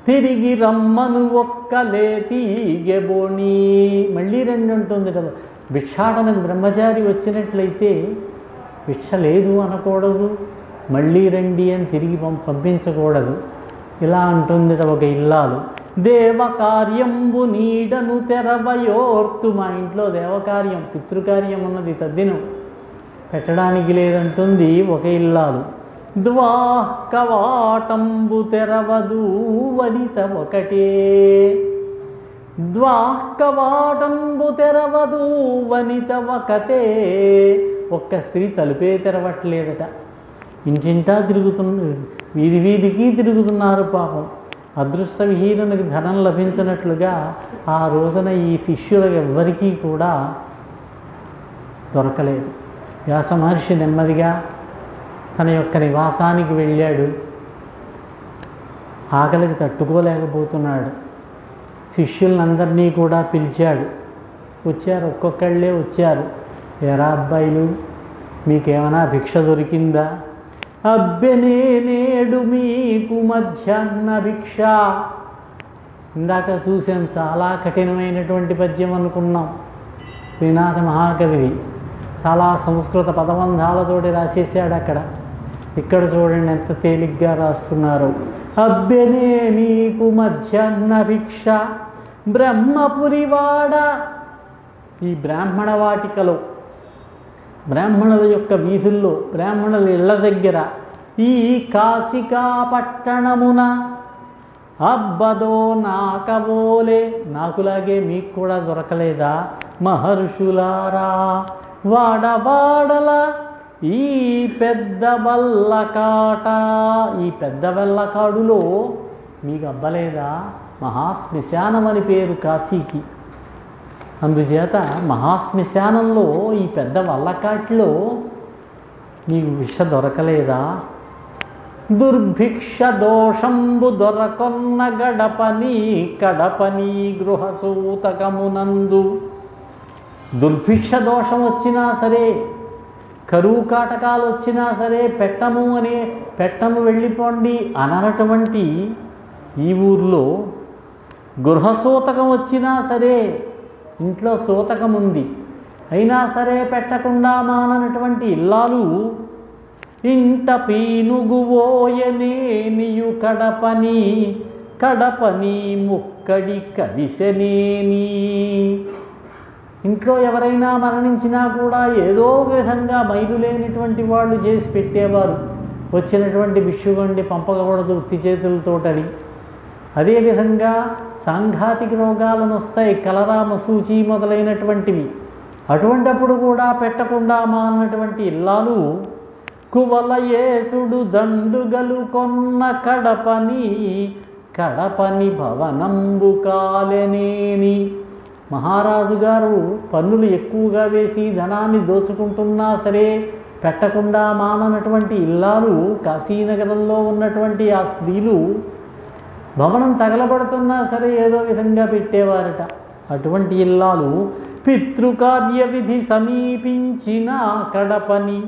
Speaker 1: తిరిగి రమ్మను ఒక్క లేతీగెబోని, మళ్ళీ రెండు ఉంటుంది కదా. భిక్షాటనకు బ్రహ్మచారి వచ్చినట్లయితే భిక్ష లేదు అనకూడదు, మళ్ళీ రండి అని తిరిగి పంపించకూడదు. ఇలా అంటుంది ఒక ఇల్లాలు. దేవకార్యంబు నీడను తెరవయోర్తు, మా ఇంట్లో దేవకార్యం, పితృకార్యం ఉన్నది, తద్దినం పెట్టడానికి లేదంటుంది ఒక ఇల్లాలు. ద్వాహ్కవాటంబు తెరవదు వనిత ఒకటే, ద్వాహ్కవాటంబు తెరవదు వనిత ఒకతే. ఒక్క స్త్రీ తలుపే తెరవట్లేదట. ఇంటింటా తిరుగుతున్న, వీధికి తిరుగుతున్నారు పాపం. అదృష్టవిహీనునికి ధనం లభించినట్లుగా ఆ రోజున ఈ శిష్యులకు ఎవ్వరికీ కూడా దొరకలేదు. వ్యాస మహర్షి నెమ్మదిగా తన యొక్క నివాసానికి వెళ్ళాడు. ఆకలికి తట్టుకోలేకపోతున్నాడు. శిష్యులందరినీ కూడా పిలిచాడు. వచ్చారు, ఒక్కొక్కళ్ళే వచ్చారు. ఎరా అబ్బాయిలు, మీకేమైనా భిక్ష దొరికిందా? అబ్బెనే నేడు మీకు మధ్యాహ్న భిక్ష. ఇందాక చూసాను, చాలా కఠినమైనటువంటి పద్యం అనుకున్నాం. శ్రీనాథ మహాకవిది చాలా సంస్కృత పదబంధాలతోటి రాసేసాడు అక్కడ. ఇక్కడ చూడండి ఎంత తేలిగ్గా రాస్తున్నారు. అబ్బెనే మీకు మధ్యాహ్న భిక్ష బ్రహ్మపురివాడ. ఈ బ్రాహ్మణ వాటికలో, బ్రాహ్మణుల యొక్క వీధుల్లో, బ్రాహ్మణుల ఇళ్ల దగ్గర, ఈ కాశికా పట్టణమున అబ్బదో నాకవోలే, నాకులాగే మీకు కూడా దొరకలేదా? మహర్షులారా వాడవాడల ఈ పెద్ద వల్లకాట, ఈ పెద్ద వల్లకాడులో మీకు అబ్బలేదా? మహాశ్మశానం అని పేరు కాశీకి. అందుచేత మహాశ్మశానంలో ఈ పెద్ద వల్లకాట్లో మీకు భిక్ష దొరకలేదా? దుర్భిక్ష దోషంబు దొరకొన్న గడపని కడపని గృహసూతకమునందు. దుర్భిక్ష దోషం వచ్చినా సరే, కరువు కాటకాలు వచ్చినా సరే, పెట్టము వెళ్ళిపోండి అననటువంటి ఈ ఊర్లో గృహసూతకం వచ్చినా సరే, ఇంట్లో సూతకం ఉంది అయినా సరే పెట్టకుండా మాననటువంటి ఇల్లాలు ఇంట పీనుగువోయనేనియు కడపని కడపని ముక్కడి కవిసనేని. ఇంట్లో ఎవరైనా మరణించినా కూడా ఏదో విధంగా మైలు లేనిటువంటి వాళ్ళు చేసి పెట్టేవారు. వచ్చినటువంటి భిక్షుగండి పంపకూడదు ఉత్తి చేతులతోటని. అదేవిధంగా సాంఘాతిక రోగాలను వస్తాయి, కలరా, మసూచి మొదలైనటువంటివి. అటువంటప్పుడు కూడా పెట్టకుండా మానటువంటి ఇల్లాలు కువలయేసుడు దండుగలు కొన్న కడపని కడపని భవనంబు కాలనేని. మహారాజు గారు పన్నులు ఎక్కువగా వేసి ధనాన్ని దోచుకుంటున్నా సరే పెట్టకుండా మాననటువంటి ఇల్లాలు, కాశీనగరంలో ఉన్నటువంటి ఆ స్త్రీలు భవనం తగలబడుతున్నా సరే ఏదో విధంగా పెట్టేవారట. అటువంటి ఇల్లాలు పితృకార్య విధి సమీపించిన కడపని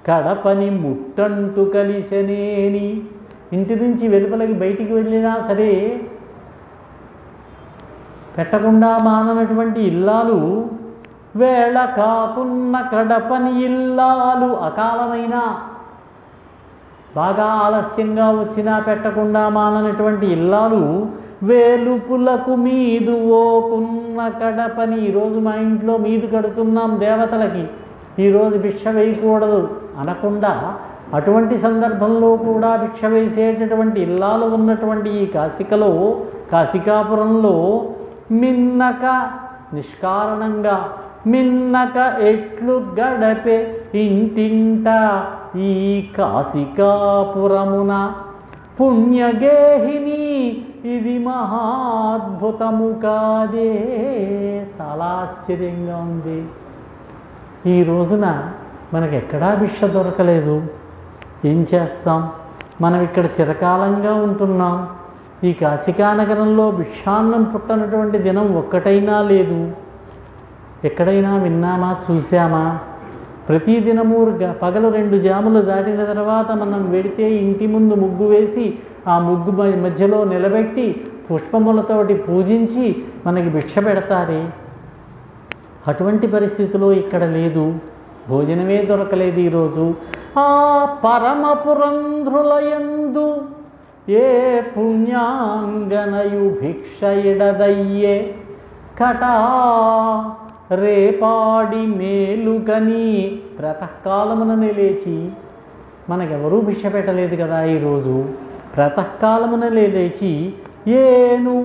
Speaker 1: కడపని ముట్టంటు కలిసెనేని. ఇంటి నుంచి వెలుపలకి బయటికి వెళ్ళినా సరే పెట్టకుండా మాననటువంటి ఇల్లాలు వేళ కాకున్న కడపని ఇల్లాలు. అకాలమైన బాగా ఆలస్యంగా వచ్చినా పెట్టకుండా మాననటువంటి ఇల్లాలు వేలుపులకు మీదు ఓకున్న కడపని. ఈరోజు మా ఇంట్లో మీదు కడుతున్నాం దేవతలకి, ఈరోజు భిక్ష వేయకూడదు అనకుండా అటువంటి సందర్భంలో కూడా భిక్ష వేసేటటువంటి ఇల్లాలు ఉన్నటువంటి ఈ కాశికలో, కాశికాపురంలో మిన్నక నిష్కారణంగా మిన్నక ఎట్లు గడపే ఇంటింట ఈ కాశికాపురమున పుణ్యగేహిని. ఇది మహాద్భుతము కాదే. చాలా ఆశ్చర్యంగా ఉంది. ఈ రోజున మనకు ఎక్కడా భిక్ష దొరకలేదు. ఏం చేస్తాం? మనం ఇక్కడ చిరకాలంగా ఉంటున్నాం. ఈ కాశికానగరంలో భిక్షాన్నం పుట్టనటువంటి దినం ఒక్కటైనా లేదు. ఎక్కడైనా విన్నామా, చూసామా? ప్రతిదినము పగలు 2 జాములు దాటిన తర్వాత మనం వెడితే ఇంటి ముందు ముగ్గు వేసి ఆ ముగ్గు మధ్యలో నిలబెట్టి పుష్పములతోటి పూజించి మనకి భిక్ష పెడతారే. అటువంటి పరిస్థితిలో ఇక్కడ లేదు. భోజనమే దొరకలేదు ఈరోజు. ఆ పరమపురంధ్రులయందు ఏ పుణ్యాంగనయు భిక్ష ఇడదయ్యే కటా రేపాడి మేలుకని. ప్రాతకాలముననే లేచి, మనకెవరూ భిక్ష పెట్టలేదు కదా ఈరోజు. ప్రాతకాలముననే లేచి ఏను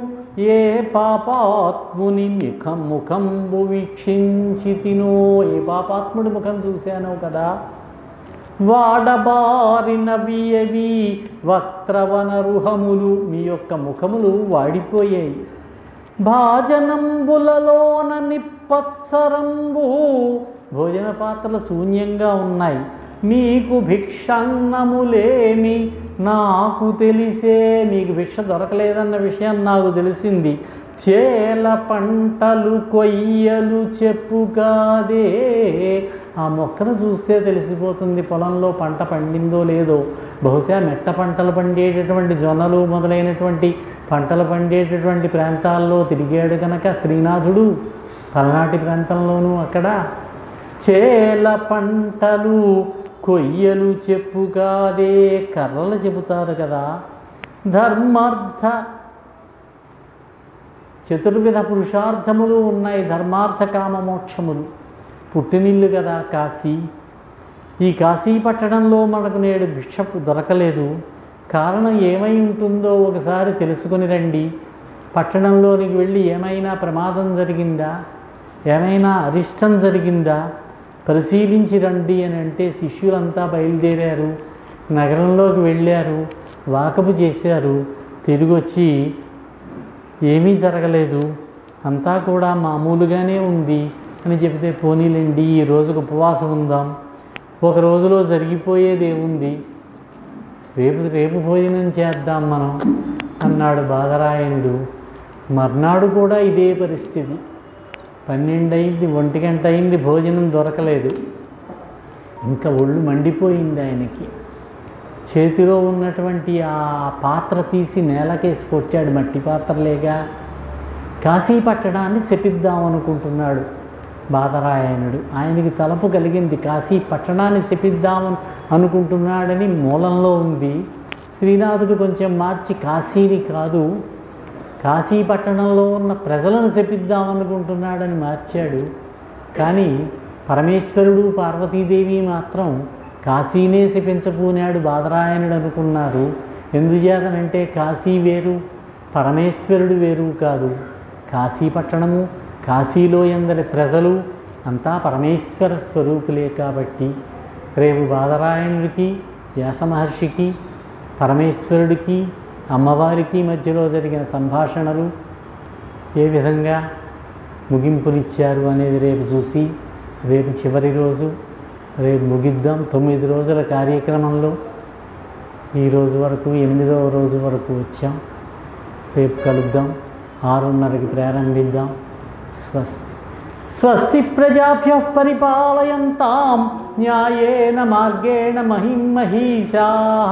Speaker 1: ఏ పాపాత్ముని ముఖంబు వీక్షించి తినో, ఏ పాపాత్ముడి ముఖం చూశానో కదా. వాడబారినవి అవి వక్త్రవనరుహములు, మీ యొక్క ముఖములు వాడిపోయాయి. భాజనంబులలోన నిప్పత్సరంబు, భోజన పాత్రలు శూన్యంగా ఉన్నాయి. నీకు భిక్షన్నములేమి నాకు తెలిసే, నీకు భిక్ష దొరకలేదన్న విషయం నాకు తెలిసింది. చేల పంటలు కొయ్యలు చెప్పుకాదే, ఆ మొక్కను చూస్తే తెలిసిపోతుంది పొలంలో పంట పండిందో లేదో. బహుశా మెట్ట పంటలు పండేటటువంటి జొన్నలు మొదలైనటువంటి పంటలు పండేటటువంటి ప్రాంతాల్లో తిరిగాడు కనుక శ్రీనాథుడు, పల్నాటి ప్రాంతంలోనూ అక్కడ చేల పంటలు కొయ్యలు చెప్పుకాదే, కర్రలు చెబుతారు కదా. ధర్మార్థ చతుర్విధ పురుషార్థములు ఉన్నాయి, ధర్మార్థ కామ మోక్షములు. పుట్టినిల్లు కదా కాశీ. ఈ కాశీ పట్టణంలో మనకు నేడు భిక్ష దొరకలేదు. కారణం ఏమై ఉంటుందో ఒకసారి తెలుసుకొని రండి. పట్టణంలోనికి వెళ్ళి ఏమైనా ప్రమాదం జరిగిందా, ఏమైనా అరిష్టం జరిగిందా పరిశీలించి రండి అని అంటే శిష్యులంతా బయలుదేరారు. నగరంలోకి వెళ్ళారు, వాకపు చేశారు. తిరిగి వచ్చి ఏమీ జరగలేదు, అంతా కూడా మామూలుగానే ఉంది అని చెబితే, పోనీలేండి ఈ రోజుకు ఉపవాసం ఉందాం, ఒక రోజులో జరిగిపోయేది ఏముంది, రేపు భోజనం చేద్దాం మనం అన్నాడు బాదరాయణుడు. మర్నాడు కూడా ఇదే పరిస్థితి. 12 అయింది, 1 గంట అయింది, భోజనం దొరకలేదు. ఇంకా ఒళ్ళు మండిపోయింది ఆయనకి. చేతిలో ఉన్నటువంటి ఆ పాత్ర తీసి నేలకేసి కొట్టాడు. మట్టి పాత్రలేగా. కాశీ పట్టణాన్ని శపిద్దాం అనుకుంటున్నాడు బాదరాయణుడు. ఆయనకి తలపు కలిగింది, కాశీ పట్టణాన్ని శపిద్దామని అనుకుంటున్నాడని మూలంలో ఉంది. శ్రీనాథుడు కొంచెం మార్చి కాశీని కాదు, కాశీ పట్టణంలో ఉన్న ప్రజలను శపిద్దామనుకుంటున్నాడని మార్చాడు. కానీ పరమేశ్వరుడు పార్వతీదేవి మాత్రం కాశీనే శపించబూనాడు బాదరాయణుడు అనుకున్నారు. ఎందుచేతనంటే కాశీ వేరు, పరమేశ్వరుడు వేరు కాదు. కాశీ పట్టణము, కాశీలో ఎందరి ప్రజలు అంతా పరమేశ్వర స్వరూపులే కాబట్టి రేపు బాదరాయణుడికి, వ్యాస మహర్షికి, పరమేశ్వరుడికి, అమ్మవారికి మధ్యలో జరిగిన సంభాషణలు ఏ విధంగా ముగింపునిచ్చారు అనేది రేపు చూసి, రేపు చివరి రోజు, రేపు ముగిద్దాం. 9 రోజుల కార్యక్రమంలో ఈరోజు వరకు 8వ రోజు వరకు వచ్చాం. రేపు కలుద్దాం, 6:30కి ప్రారంభిద్దాం. స్వస్తి. స్వస్తి ప్రజాభ్యః పరిపాలయంతాం న్యాయేన మార్గేణ మహిం మహీషాః.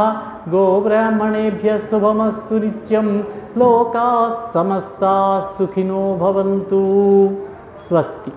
Speaker 1: గోబ్రాహ్మణేభ్యः శుభమస్తు నిత్యం. లోకాः సమస్తాः సుఖినో భవంతు. స్వస్తి.